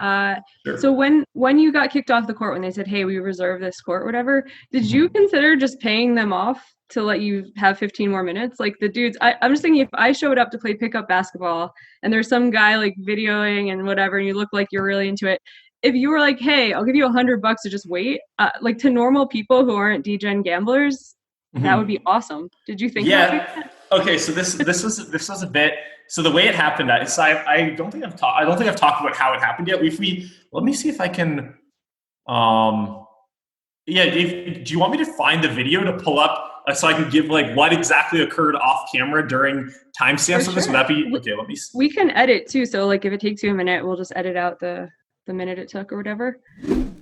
[SPEAKER 2] Sure.
[SPEAKER 1] So when you got kicked off the court, when they said, "Hey, we reserve this court," or whatever, did you consider just paying them off to let you have 15 more minutes? Like, the dudes, I'm just thinking, if I showed up to play pickup basketball and there's some guy like videoing and whatever, and you look like you're really into it. If you were like, hey, I'll give you $100 to just wait, like, to normal people who aren't degen gamblers, that would be awesome. Did you think?
[SPEAKER 2] Yeah. Okay. So this was a bit. So the way it happened, I don't think I've talked about how it happened yet. Let me see if I can. Yeah. Do you want me to find the video to pull up so I can give like what exactly occurred off camera during timestamps of this? Would that be okay? Let me.
[SPEAKER 1] We can edit too. So like, if it takes you a minute, we'll just edit out the minute it took or whatever.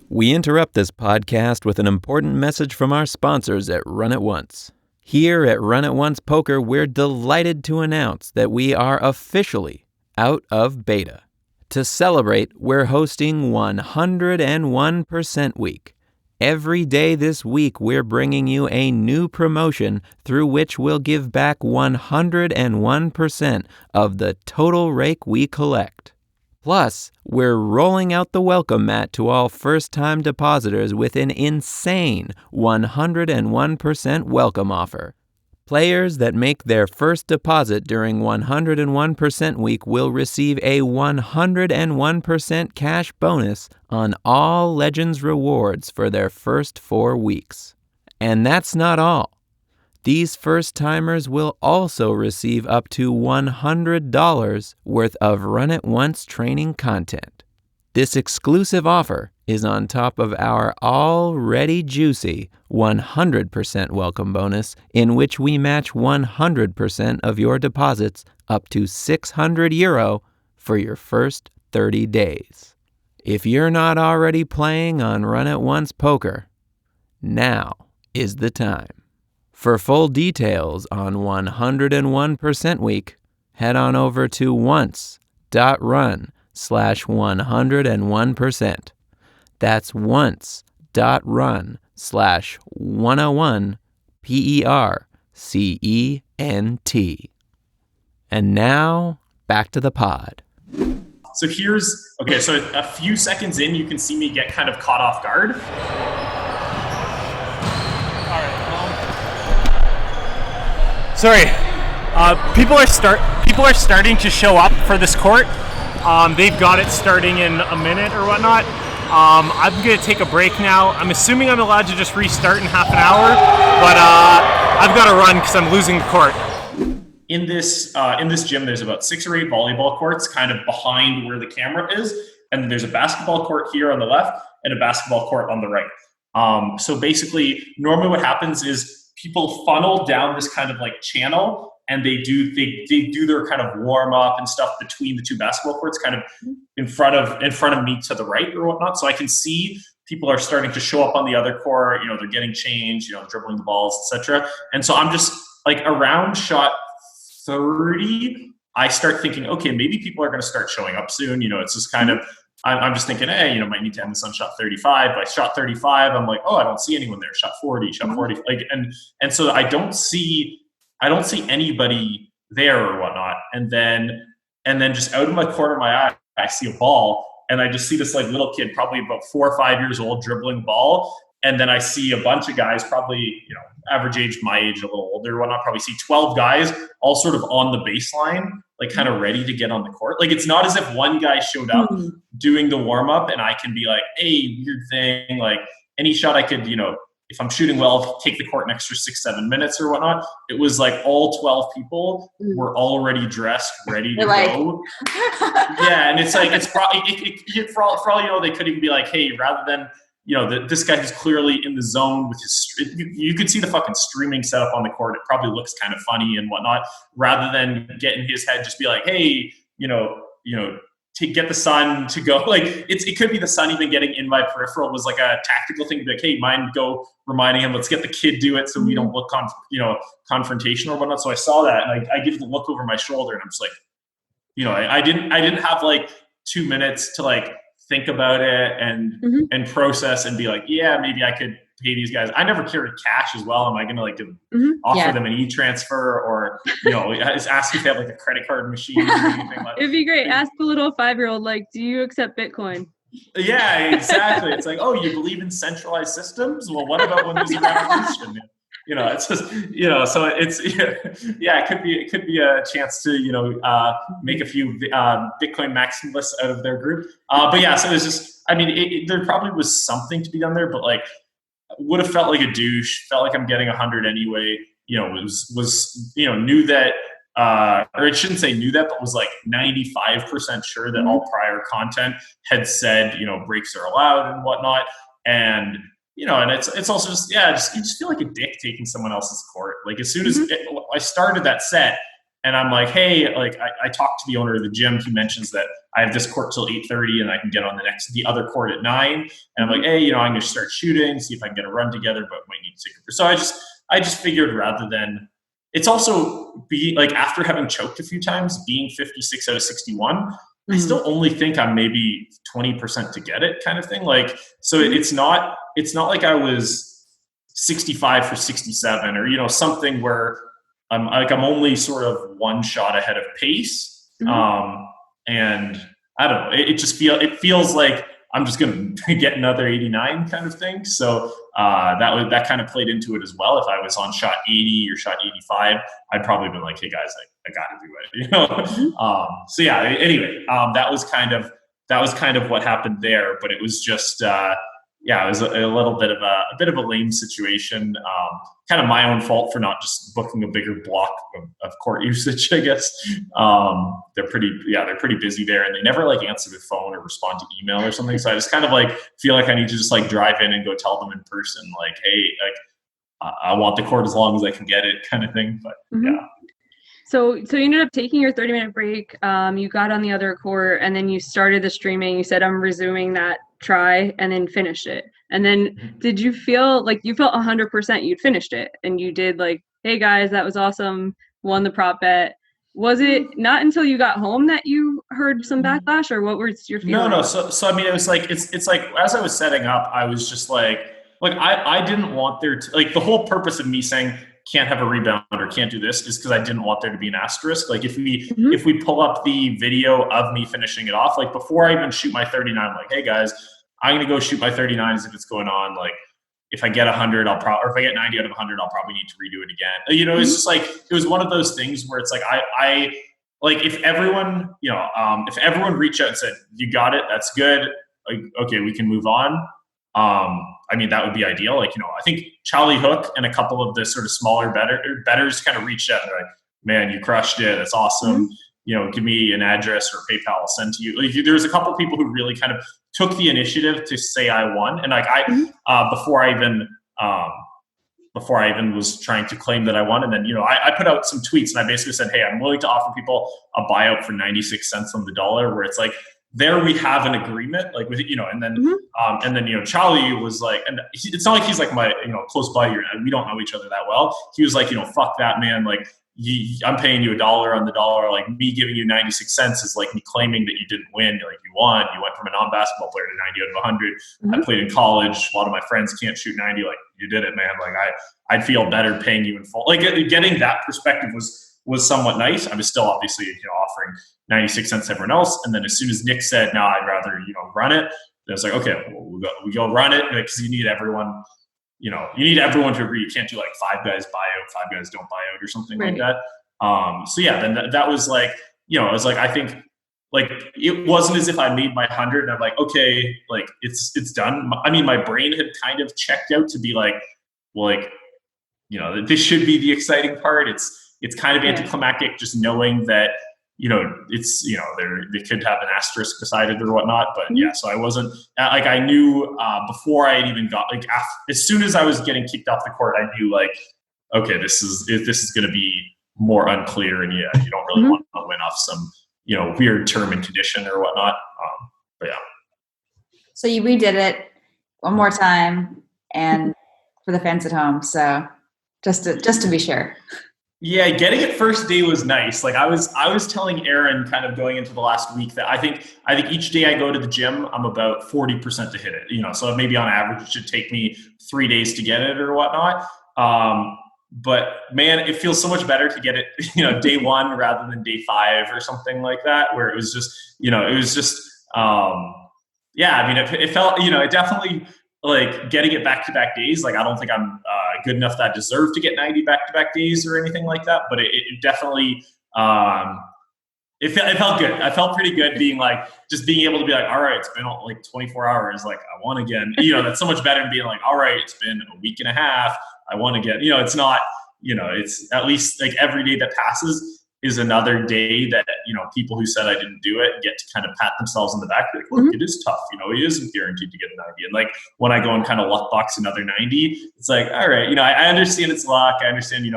[SPEAKER 5] We interrupt this podcast with an important message from our sponsors at Run It Once. Here at Run It Once Poker, we're delighted to announce that we are officially out of beta. To celebrate, we're hosting 101% Week. Every day this week, we're bringing you a new promotion through which we'll give back 101% of the total rake we collect. Plus, we're rolling out the welcome mat to all first-time depositors with an insane 101% welcome offer. Players that make their first deposit during 101% Week will receive a 101% cash bonus on all Legends rewards for their first 4 weeks. And that's not all. These first-timers will also receive up to $100 worth of Run It Once training content. This exclusive offer is on top of our already juicy 100% welcome bonus, in which we match 100% of your deposits up to €600 for your first 30 days. If you're not already playing on Run It Once Poker, now is the time. For full details on 101% Week, head on over to once.run/101%. That's once.run/101%. And now, back to the pod.
[SPEAKER 2] So so a few seconds in, you can see me get kind of caught off guard.
[SPEAKER 6] Sorry, people are starting to show up for this court. They've got it starting in a minute or whatnot. I'm gonna take a break now. I'm assuming I'm allowed to just restart in half an hour, but I've got to run because I'm losing the court.
[SPEAKER 2] In this gym, there's about 6 or 8 volleyball courts kind of behind where the camera is, and there's a basketball court here on the left and a basketball court on the right. So basically, normally what happens is people funnel down this kind of like channel, and they do their kind of warm up and stuff between the 2 basketball courts, kind of in front of me to the right or whatnot. So I can see people are starting to show up on the other court. You know, they're getting changed, you know, dribbling the balls, etc. And so I'm just like around shot 30, I start thinking, okay, maybe people are going to start showing up soon. You know, it's just kind of, I'm just thinking, hey, you know, might need to end this on shot 35. By shot 35, I'm like, oh, I don't see anyone there. Shot 40, like, and so I don't see anybody there or whatnot. And then just out of my corner of my eye, I see a ball, and I just see this like little kid, probably about 4 or 5 years old, dribbling the ball. And then I see a bunch of guys, probably, you know, average age, my age, a little older, whatnot, probably see 12 guys all sort of on the baseline, like kind of ready to get on the court. Like, it's not as if one guy showed up doing the warm up and I can be like, hey, weird thing, like any shot I could, you know, if I'm shooting well, take the court an extra 6-7 minutes or whatnot. It was like all 12 people were already dressed, ready to go. Yeah, and it's like, it's probably, for all you know, they could even be like, hey, rather than, you know, this guy who's clearly in the zone with his, you could see the fucking streaming setup on the court. It probably looks kind of funny and whatnot. Rather than get in his head, just be like, hey, you know, to get the sun to go. Like, it could be the sun even getting in my peripheral was like a tactical thing to be like, hey, mind go reminding him, let's get the kid do it so we don't look confrontational or whatnot. So I saw that, and I give the look over my shoulder, and I'm just like, you know, I didn't have like 2 minutes to like think about it and process and be like, yeah, maybe I could pay these guys. I never carried cash as well. Am I going to like offer them an e-transfer, or, you know, ask if they have like a credit card machine or anything like that?
[SPEAKER 1] It'd be great. Ask the little 5-year-old, like, do you accept Bitcoin?
[SPEAKER 2] Yeah, exactly. It's like, oh, you believe in centralized systems? Well, what about when there's a revolution? You know, it's just, you know, so it's, yeah, it could be a chance to, you know, make a few Bitcoin maximalists out of their group. But yeah, so it's just, I mean, there probably was something to be done there, but like, would have felt like a douche, felt like I'm getting 100 anyway, you know, was, you know, knew that, or it shouldn't say knew that, but was like 95% sure that all prior content had said, you know, breaks are allowed and whatnot. And, you know, and it's also just, yeah, you just feel like a dick taking someone else's court. Like, as soon as I started that set, and I'm like, hey, like, I talked to the owner of the gym. He mentions that I have this court till 8:30 and I can get on the other court at 9. And I'm like, hey, you know, I'm going to start shooting, see if I can get a run together, but might need to take it. So I just figured rather than, it's also like after having choked a few times, being 56 out of 61, I still only think I'm maybe 20% to get it kind of thing. Like, so it's not like I was 65 for 67 or, something where I'm only sort of one shot ahead of pace. And I don't know, it feels like I'm just going to get another 89 kind of thing. So that kind of played into it as well. If I was on shot 80 or shot 85, I'd probably been like, hey guys, I got to do it. So yeah, anyway, that was kind of what happened there, but it was just, it was a little bit of a lame situation. Kind of my own fault for not just booking a bigger block of court usage, I guess. They're pretty busy there, and they never like answer the phone or respond to email or something. So I just kind of like feel like I need to just like drive in and go tell them in person, like, hey, like I want the court as long as I can get it, kind of thing. But yeah.
[SPEAKER 1] So you ended up taking your 30-minute break. You got on the other court, and then you started the streaming. You said, I'm resuming that try, and then finished it. And then did you feel like you felt 100% you'd finished it? And you did like, hey guys, that was awesome. Won the prop bet. Was it not until you got home that you heard some backlash, or what was your feeling?
[SPEAKER 2] No. So I mean, it was like, it's like, as I was setting up, I was just like I didn't want there to, like, the whole purpose of me saying can't have a rebound or can't do this is because I didn't want there to be an asterisk. Like if we pull up the video of me finishing it off, like before I even shoot my 39, I'm like, hey guys, I'm going to go shoot my 39 as if it's going on. Like if I get 100, or if I get 90 out of 100, I'll probably need to redo it again. It's just like, it was one of those things where it's like, I like, if everyone reached out and said, you got it, that's good. Like, okay, we can move on. I mean, that would be ideal. Like, I think Charlie Hook and a couple of the sort of smaller bettors kind of reached out and they're like, man, you crushed it. That's awesome. Give me an address or PayPal, I'll send to you. Like, there was a couple of people who really kind of took the initiative to say I won. And like before I even was trying to claim that I won. And then, I put out some tweets and I basically said, hey, I'm willing to offer people a buyout for 96 cents on the dollar, where it's like, there we have an agreement, like with, and then, Charlie was like, and it's not like he's like my, close buddy, we don't know each other that well. He was like, fuck that, man. Like, I'm paying you $1 on the dollar. Like, me giving you 96 cents is like me claiming that you didn't win. Like, you won. You went from a non-basketball player to 90 out of 100. I played in college. A lot of my friends can't shoot 90. Like, you did it, man. Like, I'd feel better paying you in full. Like, getting that perspective was somewhat nice. I was still obviously, offering 96 cents to everyone else. And then as soon as Nick said, no, I'd rather, run it, I was like, okay, well, we go run it, because you need everyone. You need everyone to agree. You can't do like 5 guys buy out, 5 guys don't buy out or something like that. So yeah, then that was like, it was like, I think like it wasn't as if I made my 100 and I'm like, okay, like it's done. I mean, my brain had kind of checked out to be like, well, like, this should be the exciting part. It's kind of anticlimactic just knowing that, it's, they could have an asterisk beside it or whatnot. But yeah, so I wasn't like, I knew before I had even got, like, as soon as I was getting kicked off the court, I knew like, okay, this is going to be more unclear. And yeah, you don't really want to win off some, weird term and condition or whatnot. But yeah.
[SPEAKER 3] So you redid it one more time and for the fans at home. So just to be sure.
[SPEAKER 2] Yeah, getting it first day was nice. Like I was telling Aaron kind of going into the last week that I think each day I go to the gym, I'm about 40% to hit it. So maybe on average it should take me 3 days to get it or whatnot. But man, it feels so much better to get it, day one rather than day 5 or something like that, where it was just, yeah, I mean, it felt, it definitely, like, getting it back-to-back days, like, I don't think I'm good enough that I deserve to get 90 back-to-back days or anything like that, but it definitely, it felt good. I felt pretty good being able to be like, all right, it's been like 24 hours, like, I won again. That's so much better than being like, all right, it's been a week and a half, I won again. It's not, it's at least like every day that passes is another day that, people who said I didn't do it get to kind of pat themselves on the back. Like, look, it is tough. It isn't guaranteed to get a 90. And like when I go and kind of luck box another 90, it's like, all right, I understand it's luck. I understand,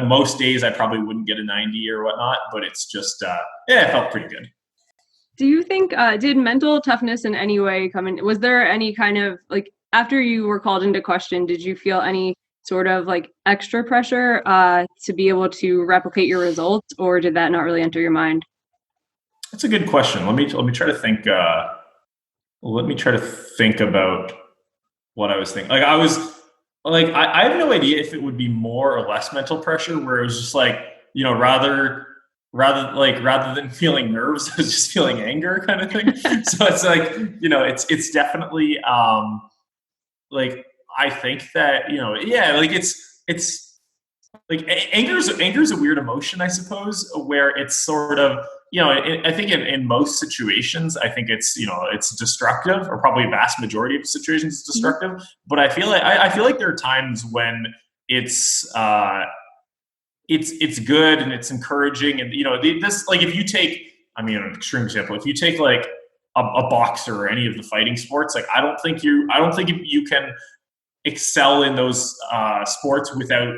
[SPEAKER 2] most days I probably wouldn't get a 90 or whatnot, but it's just, it felt pretty good.
[SPEAKER 1] Do you think, did mental toughness in any way come in? Was there any kind of, like, after you were called into question, did you feel any sort of like extra pressure to be able to replicate your results, or did that not really enter your mind?
[SPEAKER 2] That's a good question. Let me try to think. Let me try to think about what I was thinking. Like I was like I have no idea if it would be more or less mental pressure, where it was just like, you know, rather than feeling nerves, I was just feeling anger kind of thing. So it's like, you know, it's definitely like I think that, you know, yeah, like it's like anger is a weird emotion, I suppose, where it's sort of, you know, I think in most situations, I think it's, you know, it's destructive, or probably a vast majority of situations it's destructive. Mm-hmm. But I feel like there are times when it's good and it's encouraging, and you know, this, like, if you take, I mean, an extreme example, if you take like a boxer or any of the fighting sports, like I don't think you can excel in those sports without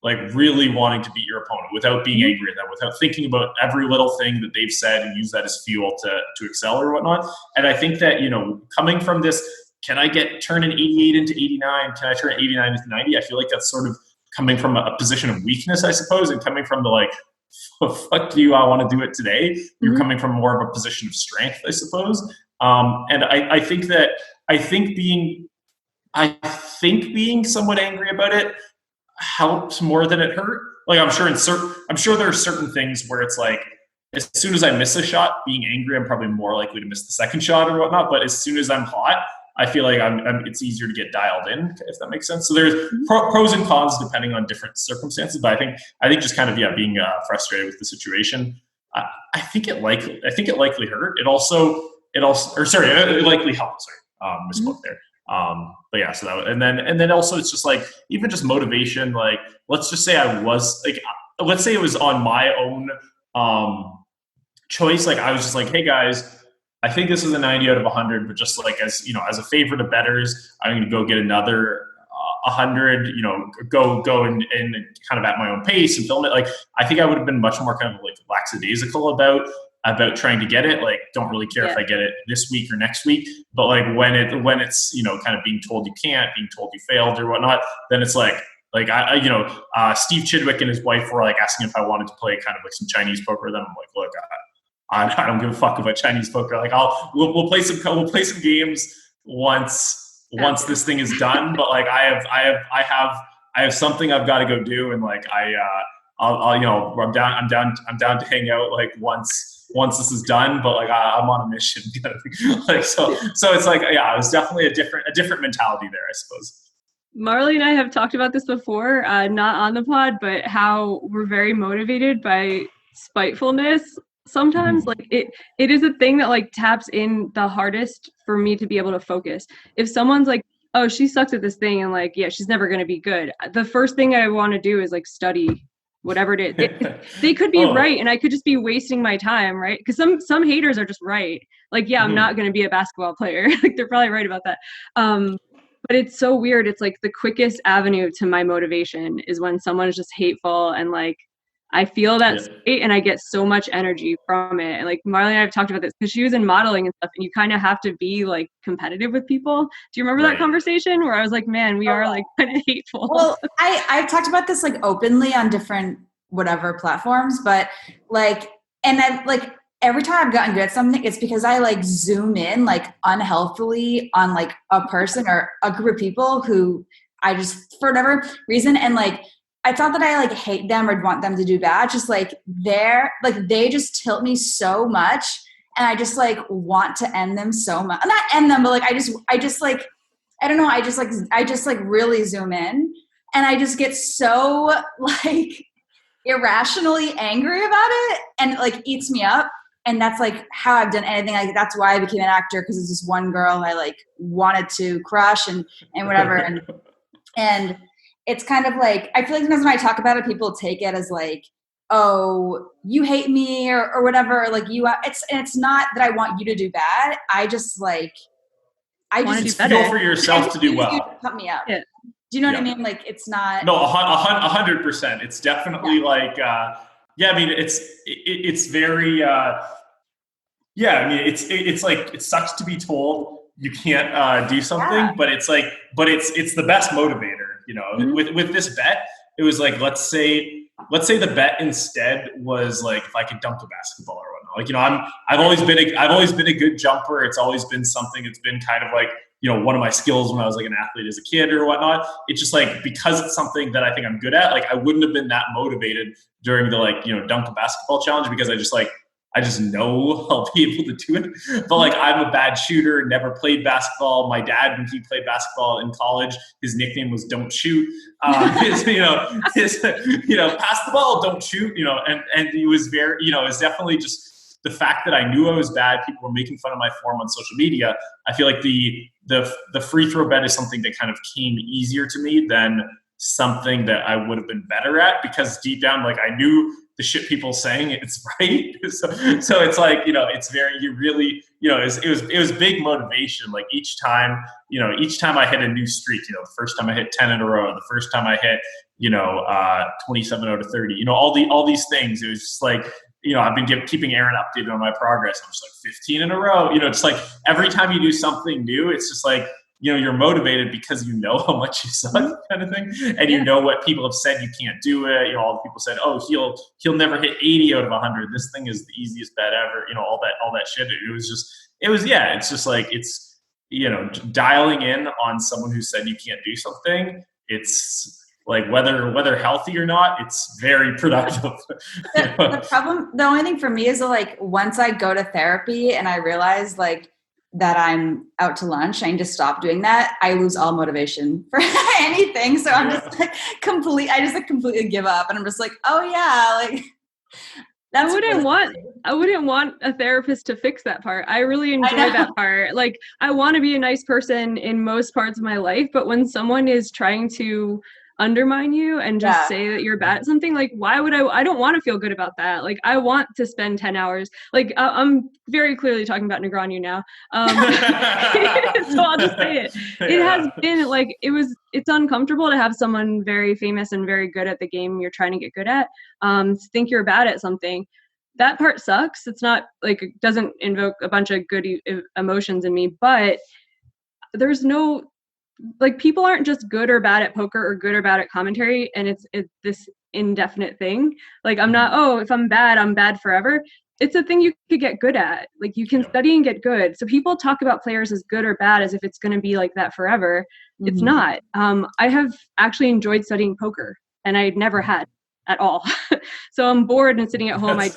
[SPEAKER 2] like really wanting to beat your opponent, without being angry at them, without thinking about every little thing that they've said and use that as fuel to excel or whatnot. And I think that, you know, coming from this, can I turn an 88 into 89? Can I turn an 89 into 90? I feel like that's sort of coming from a position of weakness, I suppose, and coming from the like, fuck you, I want to do it today. You're coming from more of a position of strength, I suppose. And I think being somewhat angry about it helped more than it hurt. Like I'm sure there are certain things where it's like, as soon as I miss a shot, being angry, I'm probably more likely to miss the second shot or whatnot. But as soon as I'm hot, I feel like it's easier to get dialed in, if that makes sense. So there's pros and cons depending on different circumstances. But I think just kind of, yeah, being frustrated with the situation. I think it likely hurt. It likely helped. Sorry, misspoke there. But yeah, so that, and then also it's just like, even just motivation. Like, let's just say let's say it was on my own choice. Like I was just like, hey guys, I think this is a 90 out of 100, but just like, as you know, as a favor to bettors, I'm going to go get another 100, you know, go and kind of at my own pace and film it. Like, I think I would have been much more kind of like lackadaisical about trying to get it. Like, don't really care if I get it this week or next week, but like when it's, you know, kind of being told you can't, being told you failed or whatnot, then it's like Steve Chidwick and his wife were like asking if I wanted to play kind of like some Chinese poker with them. I'm like, look, I don't give a fuck about Chinese poker. Like we'll play some games once this thing is done. But like I have something I've got to go do, and like I'll you know, I'm down to hang out like once this is done. But like I'm on a mission. Like so it's like, yeah, it was definitely a different mentality there, I suppose.
[SPEAKER 1] Marle and I have talked about this before, not on the pod, but how we're very motivated by spitefulness. Sometimes like it is a thing that like taps in the hardest for me to be able to focus. If someone's like, oh, she sucks at this thing, and like, yeah, she's never going to be good, the first thing I want to do is like study whatever it is. They could be right, and I could just be wasting my time, right? Because some haters are just right. Like, yeah, I'm not going to be a basketball player. Like, they're probably right about that. But it's so weird. It's like the quickest avenue to my motivation is when someone is just hateful, and like I feel that state and I get so much energy from it. And like Marle and I have talked about this because she was in modeling and stuff, and you kind of have to be like competitive with people. Do you remember that conversation where I was like, man, we are like kind of hateful?
[SPEAKER 3] Well, I've talked about this like openly on different whatever platforms, but like, and I like every time I've gotten good at something, it's because I like zoom in like unhealthily on like a person or a group of people who I just, for whatever reason, and like, I thought that I like hate them or want them to do bad. Just like they just tilt me so much, and I just like want to end them so much. Not end them, but like I just like, I don't know. I just like really zoom in, and I just get so like irrationally angry about it, and it like eats me up. And that's like how I've done anything. Like that's why I became an actor, because it's this one girl I like wanted to crush and whatever, and. It's kind of like, I feel like sometimes when I talk about it, people take it as like, oh, you hate me or whatever. Like it's not that I want you to do bad. I just like,
[SPEAKER 2] it's feel for yourself to do well.
[SPEAKER 3] To pump me up. Yeah. Do you know what I mean? Like it's not.
[SPEAKER 2] No, 100%. It's definitely like, I mean, it's very, I mean, it's like, it sucks to be told you can't do something, but it's like, it's the best motivator. you know, with this bet, it was like, let's say the bet instead was like, if I could dunk a basketball or whatnot. Like, you know, I've always been a good jumper. It's always been something. It's been kind of like, you know, one of my skills when I was like an athlete as a kid or whatnot. It's just like, because it's something that I think I'm good at, like I wouldn't have been that motivated during the like, you know, dunk a basketball challenge, because I just know I'll be able to do it. But like, I'm a bad shooter, never played basketball. My dad, when he played basketball in college, his nickname was "Don't Shoot." Pass the ball, don't shoot. You know, and he was very, you know, it's definitely just the fact that I knew I was bad. People were making fun of my form on social media. I feel like the free throw bet is something that kind of came easier to me than something that I would have been better at, because deep down, like I knew the shit people saying it's right. So it's like, you know, it's very, you really, you know, it was big motivation. Like each time I hit a new streak, you know, the first time I hit 10 in a row, the first time I hit, you know, 27 out of 30, you know, all these things, it was just like, you know, I've been keeping Aaron updated on my progress. I'm just like 15 in a row, you know, it's like every time you do something new, it's just like, you know, you're motivated because you know how much you suck, kind of thing. And you know what people have said, you can't do it. You know, all the people said, oh, he'll never hit 80 out of 100. This thing is the easiest bet ever. You know, all that shit. It's just like, it's, you know, dialing in on someone who said you can't do something. It's like, whether healthy or not, it's very productive.
[SPEAKER 3] The only thing for me is that, like, once I go to therapy and I realize like that I'm out to lunch, I need to stop doing that, I lose all motivation for anything. So I'm just like completely give up, and I'm just like, oh yeah, like
[SPEAKER 1] I wouldn't want a therapist to fix that part. I really enjoy that part. Like, I want to be a nice person in most parts of my life, but when someone is trying to undermine you and just say that you're bad at something, like, why would I don't want to feel good about that. Like, I want to spend 10 hours, like, I'm very clearly talking about Negreanu now, so I'll just say it. It has been like, it's uncomfortable to have someone very famous and very good at the game you're trying to get good at think you're bad at something. That part sucks. It's not like, it doesn't invoke a bunch of good emotions in me, but there's no, like, people aren't just good or bad at poker or good or bad at commentary, and it's this indefinite thing. Like, I'm not, oh, if I'm bad forever. It's a thing you could get good at. Like, you can study and get good. So people talk about players as good or bad as if it's going to be like that forever. Mm-hmm. It's not. I have actually enjoyed studying poker, and I never had at all. So I'm bored and sitting at home. I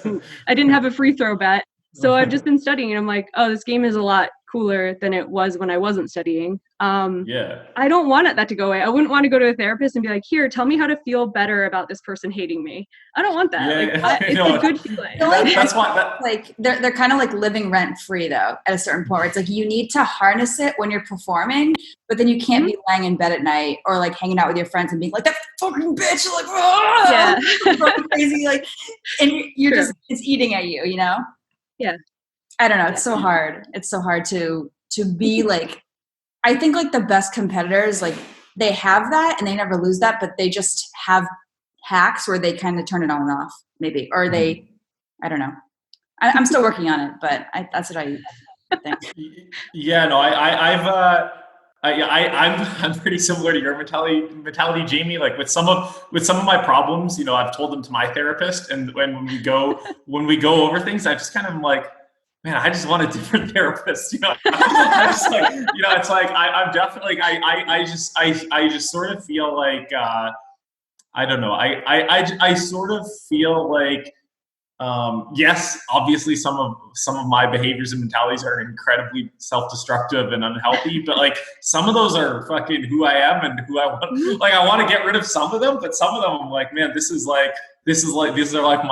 [SPEAKER 1] didn't have a free throw bet. So I've just been studying, and I'm like, oh, this game is a lot cooler than it was when I wasn't studying. I don't want that to go away. I wouldn't want to go to a therapist and be like, here, tell me how to feel better about this person hating me. I don't want that. It's a good feeling.
[SPEAKER 3] That's why like they're kind of like living rent free though at a certain point where it's like you need to harness it when you're performing, but then you can't be lying in bed at night or like hanging out with your friends and being like, that fucking bitch, like, crazy, like, and you're just, it's eating at you, you know?
[SPEAKER 1] Yeah.
[SPEAKER 3] I don't know. It's so hard. It's so hard to be like, I think like the best competitors, like they have that and they never lose that, but they just have hacks where they kind of turn it on and off maybe, or they, I don't know. I'm still working on it, but that's what I think.
[SPEAKER 2] Yeah, no, I'm pretty similar to your mentality, Jamie. Like with some of my problems, you know, I've told them to my therapist, and when we go over things, I just kind of like, man, I just want a different therapist. You know, I just like, you know, it's like I'm definitely like I just sort of feel like I don't know. I sort of feel like yes, obviously some of my behaviors and mentalities are incredibly self-destructive and unhealthy, but like some of those are fucking who I am and who I want. Like, I want to get rid of some of them, but some of them I'm like, man, these are like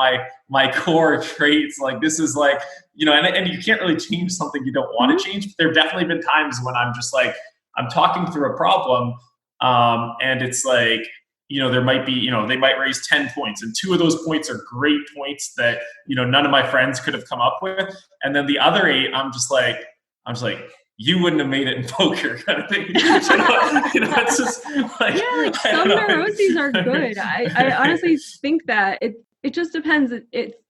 [SPEAKER 2] my core traits. Like, this is like, you know, and you can't really change something you don't want to change. But there have definitely been times when I'm just like, I'm talking through a problem, and it's like, you know, there might be, you know, they might raise 10 points, and 2 of those points are great points that, you know, none of my friends could have come up with. And then the other 8, I'm just like, you wouldn't have made it in poker, kind of thing. You know, it's just like,
[SPEAKER 1] yeah, like some neuroses are good. I honestly think that it just depends. It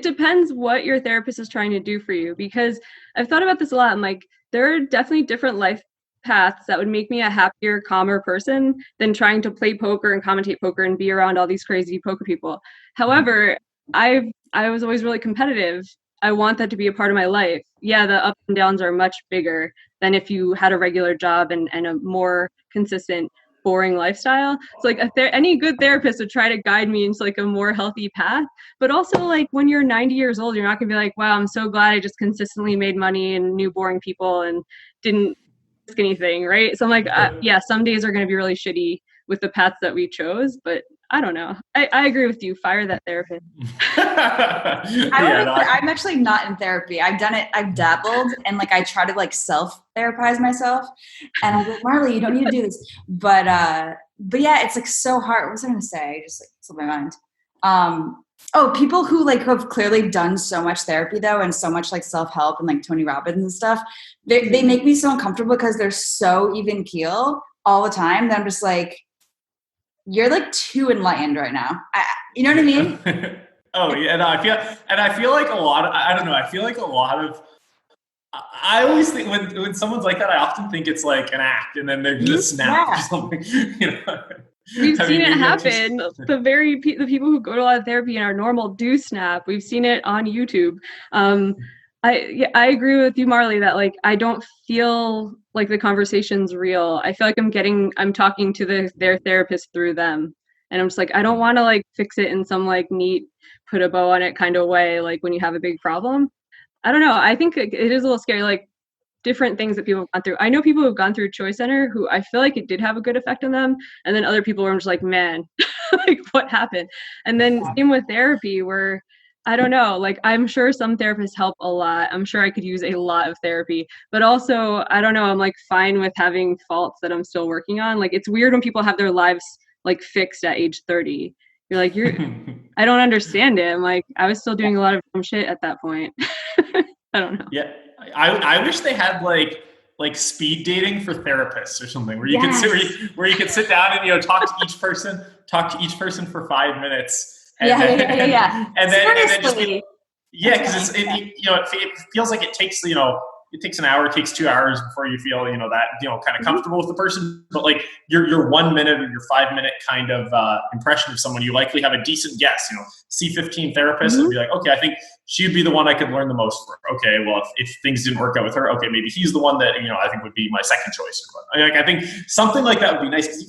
[SPEAKER 1] depends what your therapist is trying to do for you, because I've thought about this a lot. I'm like, there are definitely different life paths that would make me a happier, calmer person than trying to play poker and commentate poker and be around all these crazy poker people. However, I was always really competitive. I want that to be a part of my life. Yeah, the ups and downs are much bigger than if you had a regular job and a more consistent, boring lifestyle. So like any good therapist would try to guide me into like a more healthy path. But also like when you're 90 years old, you're not gonna be like, wow, I'm so glad I just consistently made money and knew boring people and didn't risk anything, right? So I'm like, yeah, some days are gonna be really shitty with the paths that we chose, but I don't know. I agree with you. Fire that therapist.
[SPEAKER 3] I'm actually not in therapy. I've done it. I've dabbled, and like I try to like self-therapize myself. And I'm like, Marle, you don't need to do this. But yeah, it's like so hard. What was I going to say? Just like slipped my mind. People who like have clearly done so much therapy though, and so much like self-help and like Tony Robbins and stuff. They make me so uncomfortable because they're so even keel all the time that I'm just like, you're like too enlightened right now. You know what I mean?
[SPEAKER 2] Oh yeah, no, I feel like a lot of, I don't know, I feel like a lot of, I always think when someone's like that, I often think it's like an act and then they're just snap or something, you know?
[SPEAKER 1] We've seen it happen. The people who go to a lot of therapy and are normal do snap. We've seen it on YouTube. I agree with you, Marle, that like I don't feel like the conversation's real. I feel like I'm talking to their therapist through them. And I'm just like, I don't want to like fix it in some like neat, put a bow on it kind of way, like when you have a big problem. I don't know. I think it is a little scary, like different things that people have gone through. I know people who've gone through Choice Center who I feel like it did have a good effect on them. And then other people were just like, man, like what happened? And then same with therapy where I don't know, like I'm sure some therapists help a lot. I'm sure I could use a lot of therapy, but also, I don't know, I'm like fine with having faults that I'm still working on. Like it's weird when people have their lives like fixed at age 30. You're like, I don't understand it. I'm like, I was still doing a lot of dumb shit at that point. I don't know.
[SPEAKER 2] Yeah. I wish they had like speed dating for therapists or something where you can sit where you can sit down and, you know, talk to each person for 5 minutes. And then just be, because it feels like it takes, you know, it takes an hour, it takes 2 hours before you feel, you know, that, you know, kind of comfortable with the person. But like your 1 minute or your 5 minute kind of impression of someone, you likely have a decent guess, you know, C15 therapist and be like, okay, I think she'd be the one I could learn the most from. Okay, well, if things didn't work out with her, okay, maybe he's the one that, you know, I think would be my second choice. Like, I think something like that would be nice because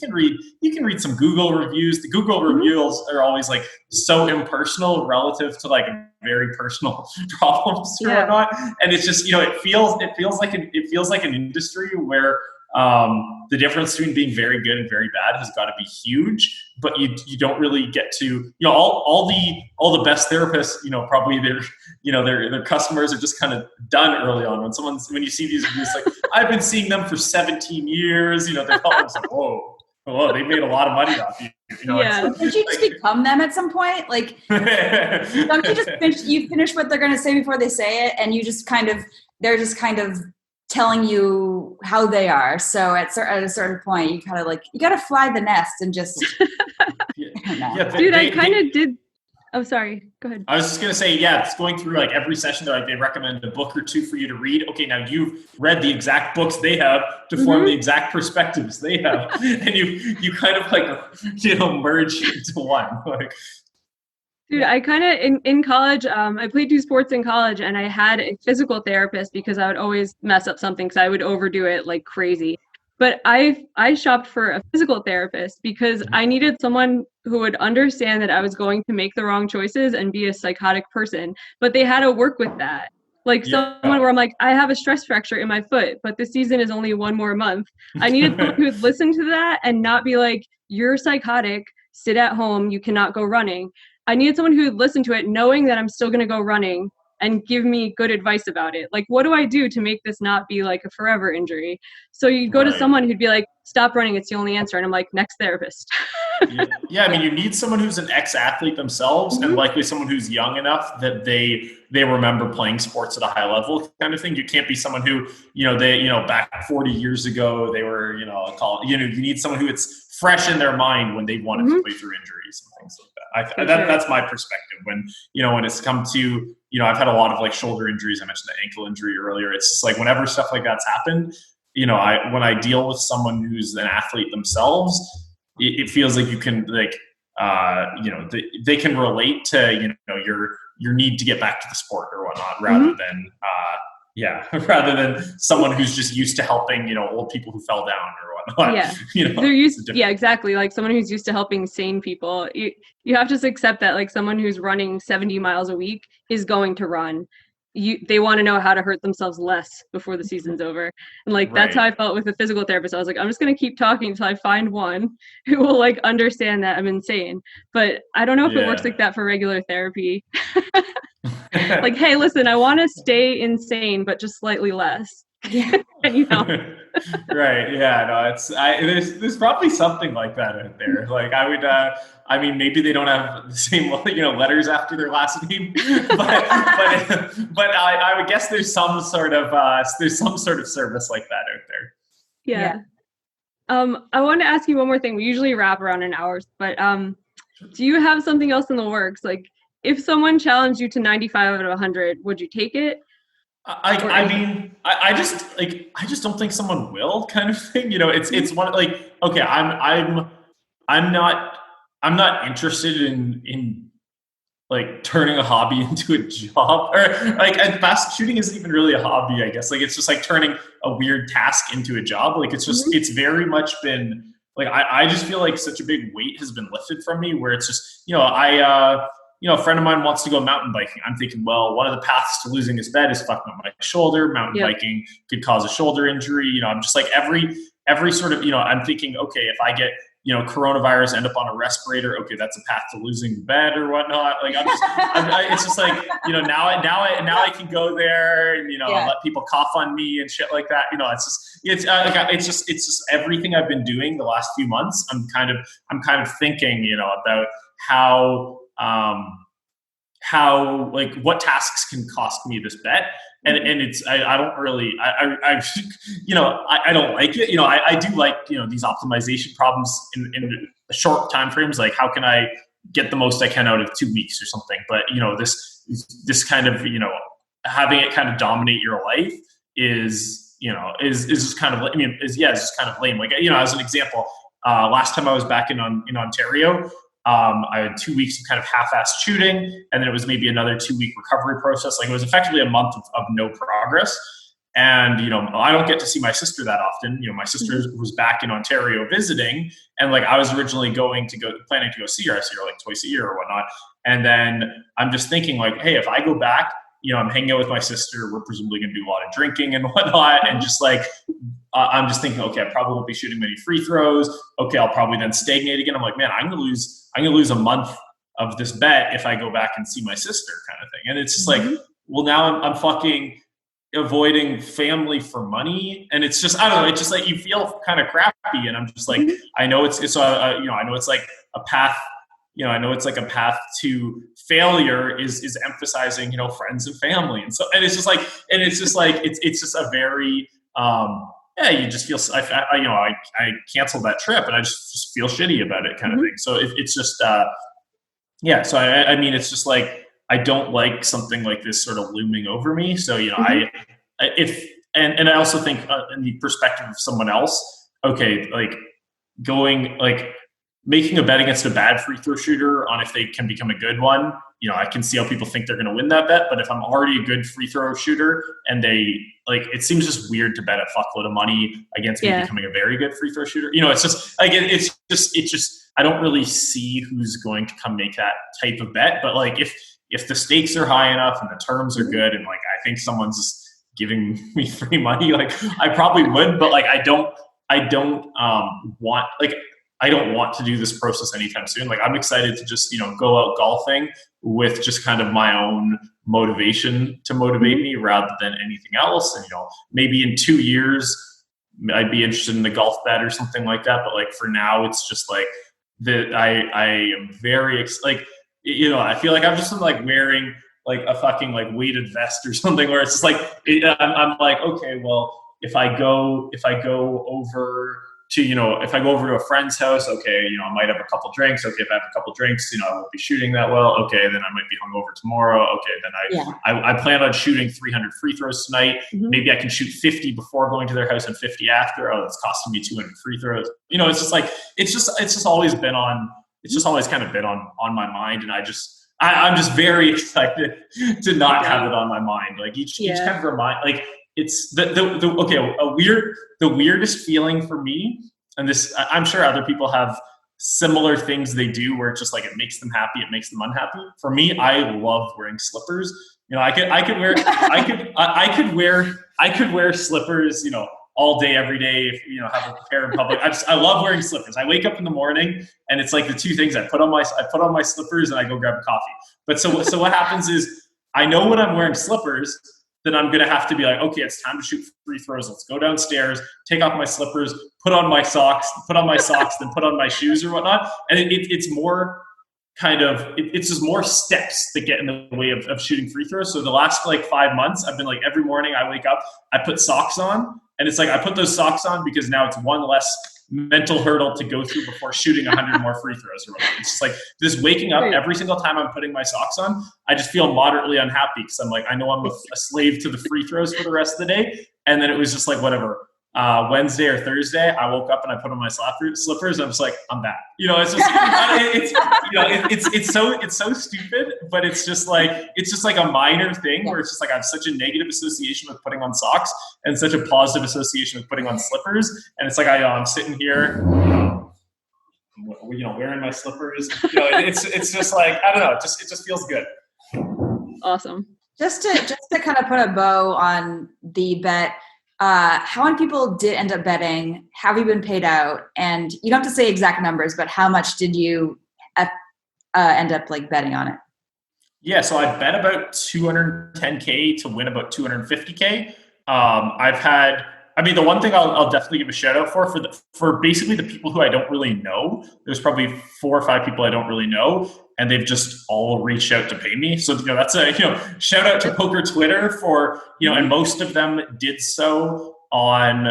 [SPEAKER 2] you can read some Google reviews. The Google reviews are always like so impersonal relative to like very personal problems or whatnot. And it's just, you know, it feels like an industry where the difference between being very good and very bad has got to be huge, but you don't really get to, you know, all the best therapists, you know, probably their customers are just kind of done early on. When you see these reviews, like I've been seeing them for 17 years, you know, they're probably like, whoa, they made a lot of money off you. You know,
[SPEAKER 3] Did you just become them at some point? Like, don't you just finish what they're going to say before they say it, and they're just kind of telling you how they are. So at a certain point, you kind of like, you got to fly the nest and just.
[SPEAKER 1] I kind of did. Oh, sorry. Go ahead.
[SPEAKER 2] I was just going to say, it's going through like every session that they recommend a book or two for you to read. Okay, now you've read the exact books they have to form the exact perspectives they have. And you kind of like, you know, merge into one. Like,
[SPEAKER 1] dude, I kind of, in college, I played 2 sports in college and I had a physical therapist because I would always mess up something because I would overdo it like crazy. But I shopped for a physical therapist because I needed someone who would understand that I was going to make the wrong choices and be a psychotic person. But they had to work with that. Like someone where I'm like, I have a stress fracture in my foot, but the season is only 1 more month. I needed someone who would listen to that and not be like, you're psychotic, sit at home, you cannot go running. I needed someone who would listen to it knowing that I'm still going to go running and give me good advice about it. Like, what do I do to make this not be like a forever injury? So you go to someone who'd be like, stop running, it's the only answer. And I'm like, next therapist.
[SPEAKER 2] I mean, you need someone who's an ex-athlete themselves and likely someone who's young enough that they remember playing sports at a high level kind of thing. You can't be someone who, you know, back 40 years ago, they were, you know, you need someone who it's fresh in their mind when they wanted to play through injuries and things like that. That's my perspective when it's come to, you know, I've had a lot of like shoulder injuries. I mentioned the ankle injury earlier. It's just like whenever stuff like that's happened, when I deal with someone who's an athlete themselves, it feels like you can they can relate to, your need to get back to the sport or whatnot, rather than rather than someone who's just used to helping, old people who fell down or whatnot.
[SPEAKER 1] Yeah. They're used, exactly. Like someone who's used to helping sane people. You have to just accept that, like, someone who's running 70 miles a week is going to run. They want to know how to hurt themselves less before the season's over. And like, that's how I felt with the physical therapist. I was like, I'm just going to keep talking until I find one who will like understand that I'm insane. But I don't know if it works like that for regular therapy. Like, hey, listen, I want to stay insane, but just slightly less.
[SPEAKER 2] Right. Yeah. No, there's probably something like that out there. Like I would, maybe they don't have the same, letters after their last name, but I would guess there's some sort of service like that out there.
[SPEAKER 1] Yeah. I want to ask you one more thing. We usually wrap around an hour, but do you have something else in the works? Like, if someone challenged you to 95 out of 100, would you take it?
[SPEAKER 2] I just don't think someone will, kind of thing. It's one, like, okay, I'm not interested in like turning a hobby into a job, or like fast shooting isn't even really a hobby, I guess. Like, it's just like turning a weird task into a job. Like, it's just, it's very much been like, I just feel like such a big weight has been lifted from me, where it's just, a friend of mine wants to go mountain biking. I'm thinking, well, one of the paths to losing his bet is fucking up my shoulder. Mountain biking could cause a shoulder injury. I'm just like every sort of, I'm thinking, okay, if I get, coronavirus, end up on a respirator, okay, that's a path to losing the bet or whatnot. Like, it's just like, now I can go there and, let people cough on me and shit like that. It's just everything I've been doing the last few months. I'm kind of thinking, about how like what tasks can cost me this bet, and it's I don't really I don't like it. I do like these optimization problems in short time frames, like how can I get the most I can out of 2 weeks or something. But this kind of having it kind of dominate your life is just kind of it's just kind of lame. Like as an example, last time I was back in Ontario. I had 2 weeks of kind of half-assed shooting, and then it was maybe another 2-week recovery process. Like, it was effectively a month of no progress. And, I don't get to see my sister that often. My sister was back in Ontario visiting, and like I was originally planning to go see her. I see her like twice a year or whatnot. And then I'm just thinking like, hey, if I go back, I'm hanging out with my sister. We're presumably going to do a lot of drinking and whatnot. And just like, I'm just thinking, okay, I probably won't be shooting many free throws. Okay, I'll probably then stagnate again. I'm like, man, I'm going to lose a month of this bet if I go back and see my sister, kind of thing. And it's just like, well, now I'm fucking avoiding family for money. And it's just, I don't know. It's just like, you feel kind of crappy. And I'm just like, I know it's I know it's like a path. I know it's like a path to failure is emphasizing, friends and family. And so, and it's just like, it's just a very, you just feel, I canceled that trip and I just feel shitty about it, kind of thing. So it's just, so it's just like, I don't like something like this sort of looming over me. So, I also think in the perspective of someone else, okay, like making a bet against a bad free throw shooter on if they can become a good one, I can see how people think they're going to win that bet. But if I'm already a good free throw shooter and it seems just weird to bet a fuckload of money against me becoming a very good free throw shooter. It's just like, it's just, I don't really see who's going to come make that type of bet. But like, if the stakes are high enough and the terms are good, and like, I think someone's just giving me free money, like I probably would, but like, I don't want to do this process anytime soon. Like, I'm excited to just, go out golfing with just kind of my own motivation to motivate me rather than anything else. And, maybe in 2 years, I'd be interested in the golf bet or something like that. But like, for now, it's just like I am very, I feel like I've just been like wearing like a fucking like weighted vest or something, where it's just like, I'm like, okay, well, if I go over to, if I go over to a friend's house, okay, I might have a couple drinks. Okay, if I have a couple drinks, I won't be shooting that well. Okay, then I might be hungover tomorrow. Okay, then I plan on shooting 300 free throws tonight. Maybe I can shoot 50 before going to their house and 50 after. Oh, that's costing me 200 free throws. It's just like it's just always been on. It's just always kind of been on my mind, and I'm just very excited to not have it on my mind. Like each kind of like it's the weirdest feeling for me, and this I'm sure other people have similar things they do where it's just like it makes them happy, it makes them unhappy. For me, I love wearing slippers. I could wear slippers, all day, every day, have a pair in public. I love wearing slippers. I wake up in the morning and it's like the two things I put on my slippers and I go grab a coffee. But so what happens is I know when I'm wearing slippers, then I'm going to have to be like, okay, it's time to shoot free throws. Let's go downstairs, take off my slippers, put on my socks, then put on my shoes or whatnot. And it's more it's just more steps that get in the way of shooting free throws. So the last 5 months, I've been like every morning I wake up, I put socks on. And it's like I put those socks on because now it's one less mental hurdle to go through before shooting 100 more free throws or whatever. It's just like this waking up every single time I'm putting my socks on, I just feel moderately unhappy because I'm like, I know I'm a slave to the free throws for the rest of the day. And then it was just like, whatever. Wednesday or Thursday, I woke up and I put on my slippers. And I'm just like, I'm back. It's just it's so stupid, but it's just like a minor thing where it's just like I have such a negative association with putting on socks and such a positive association with putting on slippers. And it's like I'm sitting here, wearing my slippers. It's just like I don't know. It just feels good.
[SPEAKER 1] Awesome.
[SPEAKER 3] Just to kind of put a bow on the bet. How many people did end up betting? Have you been paid out? And you don't have to say exact numbers, but how much did you end up betting on it?
[SPEAKER 2] Yeah, so I bet about 210K to win about 250K. The one thing I'll definitely give a shout out for basically the people who I don't really know. There's probably 4 or 5 people I don't really know, and they've just all reached out to pay me. So that's a shout out to Poker Twitter for and most of them did so on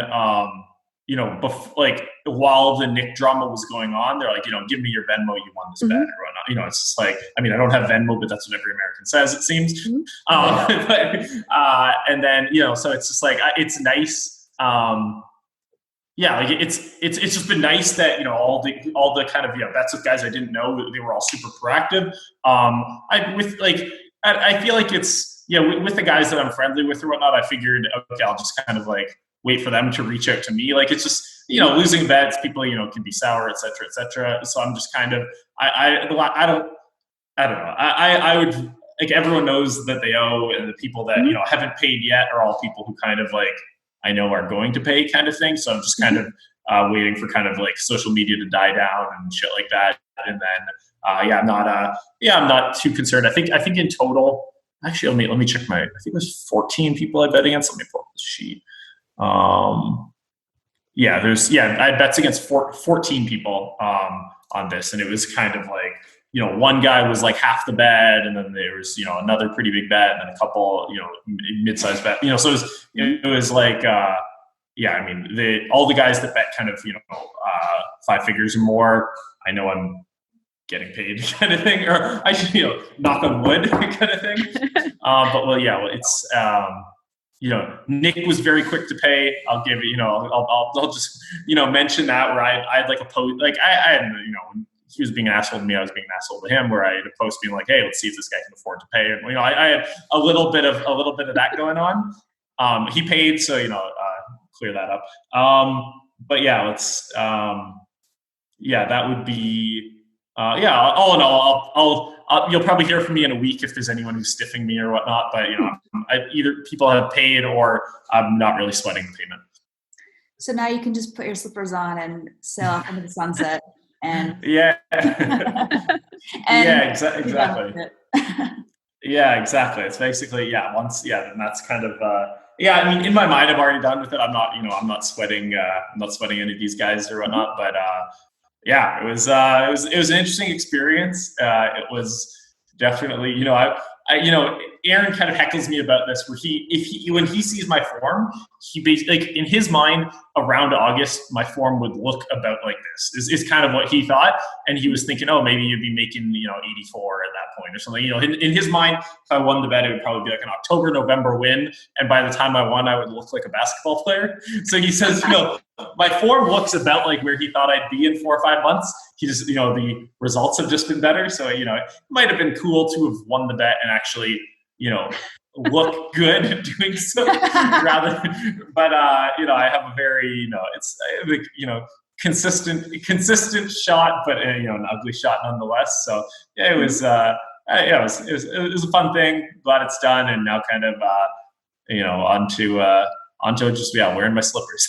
[SPEAKER 2] while the Nick drama was going on. They're like give me your Venmo, you won this bet or whatnot. It's just like I don't have Venmo, but that's what every American says, it seems. And then so it's just like it's nice. It's just been nice that all the kind of bets with guys I didn't know, they were all super proactive. I feel like it's with the guys that I'm friendly with or whatnot, I figured okay, I'll just kind of wait for them to reach out to me. It's just losing bets, people can be sour, etc. So I'm just kind of I don't know. I would everyone knows that they owe, and the people that haven't paid yet are all people who kind of I know are going to pay kind of thing. So I'm just kind of waiting for kind of social media to die down and shit like that. And then, I'm not too concerned. I think in total, actually, let me check I think it was 14 people I bet against. Let me pull up the sheet. I had bets against 14 people on this. And it was kind of one guy was half the bet, and then there was another pretty big bet, and then a couple mid-sized bet. So it was all the guys that bet kind of 5 figures or more, I know I'm getting paid kind of thing, or I should knock on wood kind of thing. It's Nick was very quick to pay. I'll give it. I'll just mention that where I had a post I had he was being an asshole to me, I was being an asshole to him, where I had a post being like, hey, let's see if this guy can afford to pay. And I had a little bit of that going on. He paid, so clear that up. Let's that would be all in all, you'll probably hear from me in a week if there's anyone who's stiffing me or whatnot, but either people have paid or I'm not really sweating the payment.
[SPEAKER 3] So now you can just put your slippers on and sail off into the sunset. And
[SPEAKER 2] exactly. Exactly. It's basically then that's kind of in my mind I've already done with it. I'm not sweating any of these guys or whatnot, but it was an interesting experience. It was definitely Aaron kind of heckles me about this, where when he sees my form, he basically, like, in his mind, around August, my form would look about like this. Is kind of what he thought, and he was thinking, oh, maybe you'd be making 84 at that point or something. In his mind, if I won the bet, it would probably be like an October, November win, and by the time I won, I would look like a basketball player. So he says, my form looks about like where he thought I'd be in 4 or 5 months. He just, the results have just been better. So, it might have been cool to have won the bet and actually, look good doing so rather. But, I have a very, consistent shot, but, an ugly shot nonetheless. So yeah, it was a fun thing. Glad it's done. And now kind of, onto just, wearing my slippers.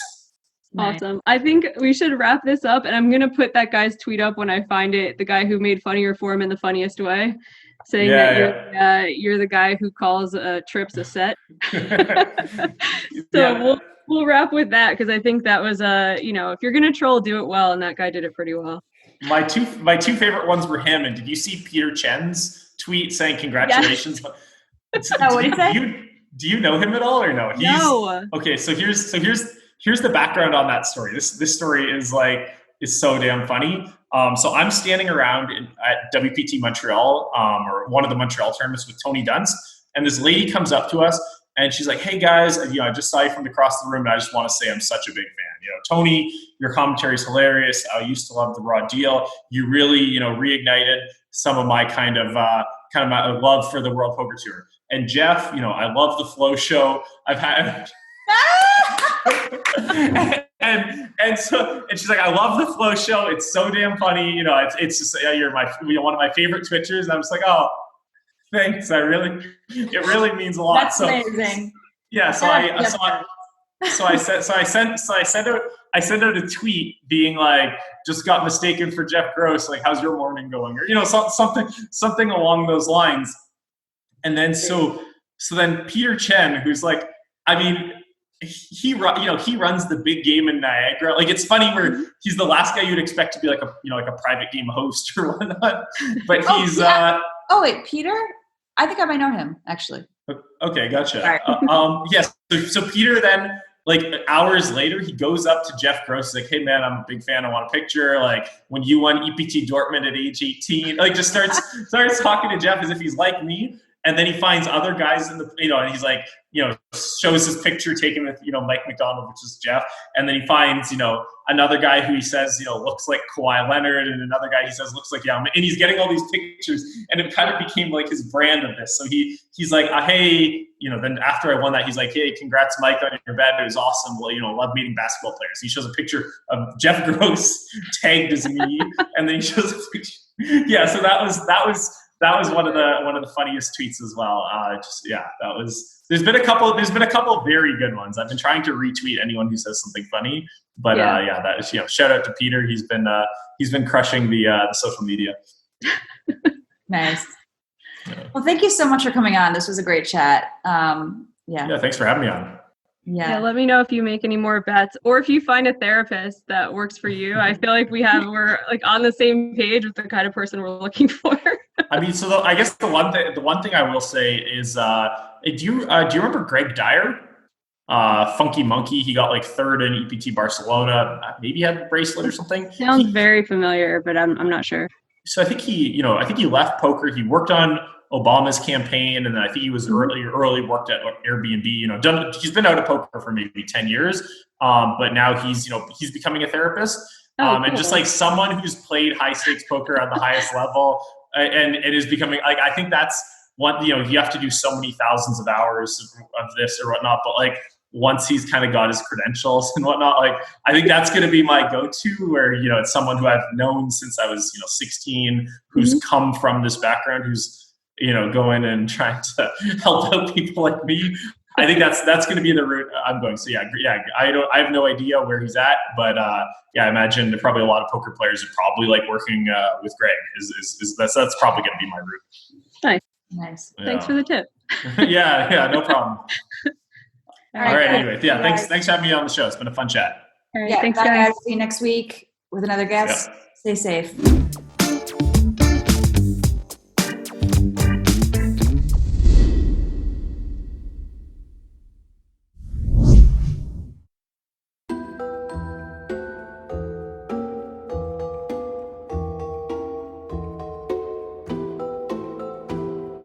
[SPEAKER 1] Awesome. I think we should wrap this up, and I'm going to put that guy's tweet up when I find it, the guy who made fun of your form in the funniest way, saying you're the guy who calls trips a set. So we'll wrap with that, because I think that was, if you're going to troll, do it well, and that guy did it pretty well.
[SPEAKER 2] My two favorite ones were him, and did you see Peter Chen's tweet saying congratulations?
[SPEAKER 3] Yes. What did he say?
[SPEAKER 2] Do you know him at all or no?
[SPEAKER 1] No.
[SPEAKER 2] Okay, so here's the background on that story. This story is so damn funny. So I'm standing around at WPT Montreal, or one of the Montreal tournaments with Tony Dunst, and this lady comes up to us and she's like, "Hey guys, I just saw you from across the room, and I just want to say I'm such a big fan. Tony, your commentary is hilarious. I used to love the Raw Deal. You really, reignited some of my kind of my love for the World Poker Tour. And Jeff, I love the Flow Show. I've had." and she's like, "I love the Flow Show. It's so damn funny. It's just you're one of my favorite Twitchers." And I'm just like, "Oh, thanks. It really means a lot."
[SPEAKER 3] That's amazing.
[SPEAKER 2] Yeah. So I sent out a tweet being like, "Just got mistaken for Jeff Gross. Like, how's your morning going?" Or something along those lines. And then so then Peter Chen, who's like, he runs the big game in Niagara. Like, it's funny where he's the last guy you'd expect to be like a private game host or whatnot. But he's
[SPEAKER 3] oh wait, Peter? I think I might know him actually.
[SPEAKER 2] Okay, gotcha.
[SPEAKER 3] Right.
[SPEAKER 2] Yes. So Peter then, like, hours later, he goes up to Jeff Gross. He's like, "Hey man, I'm a big fan. I want a picture. Like, when you won EPT Dortmund at age 18, like, just starts talking to Jeff as if he's like me." And then he finds other guys in the, and he's like, shows his picture taken with, Mike McDonald, which is Jeff. And then he finds, another guy who he says, looks like Kawhi Leonard, and another guy he says looks like Yao. And he's getting all these pictures, and it kind of became like his brand of this. So he's like, "Hey," then after I won that, he's like, "Hey, congrats, Mike, on your bet. It was awesome. Well, love meeting basketball players." He shows a picture of Jeff Gross tagged as me, and then he shows a picture. Yeah. So that was one of the funniest tweets as well. There's been a couple very good ones. I've been trying to retweet anyone who says something funny, but that is, shout out to Peter. He's been crushing the social media.
[SPEAKER 3] Nice. Yeah. Well, thank you so much for coming on. This was a great chat.
[SPEAKER 2] Yeah, thanks for having me on.
[SPEAKER 1] Yeah, let me know if you make any more bets, or if you find a therapist that works for you. I feel like we're like on the same page with the kind of person we're looking for.
[SPEAKER 2] I guess the one thing I will say is, do you remember Greg Dyer? Funky Monkey. He got like third in EPT Barcelona. Maybe had a bracelet or something.
[SPEAKER 1] Sounds very familiar, but I'm not sure.
[SPEAKER 2] So I think he left poker. He worked on Obama's campaign, and then I think he was early worked at Airbnb. He's been out of poker for maybe 10 years, but now he's becoming a therapist.
[SPEAKER 1] Cool.
[SPEAKER 2] And just like someone who's played high stakes poker at the highest level, and is becoming like, I think that's one. You have to do so many thousands of hours of this or whatnot, but like once he's kind of got his credentials and whatnot, like I think that's going to be my go-to. Where it's someone who I've known since I was 16, who's come from this background, who's going and trying to help out people like me. I think that's going to be the route I'm going. So yeah. I have no idea where he's at, but I imagine there probably a lot of poker players who probably like working with Greg. That's probably going to be my route.
[SPEAKER 3] Nice.
[SPEAKER 2] Yeah.
[SPEAKER 1] Thanks for the tip.
[SPEAKER 2] yeah, no problem. All right. Anyway,
[SPEAKER 3] thanks
[SPEAKER 2] for having me on the show. It's been a fun chat.
[SPEAKER 1] All right, thanks, guys.
[SPEAKER 3] See you next week with another guest.
[SPEAKER 2] Yeah.
[SPEAKER 3] Stay safe.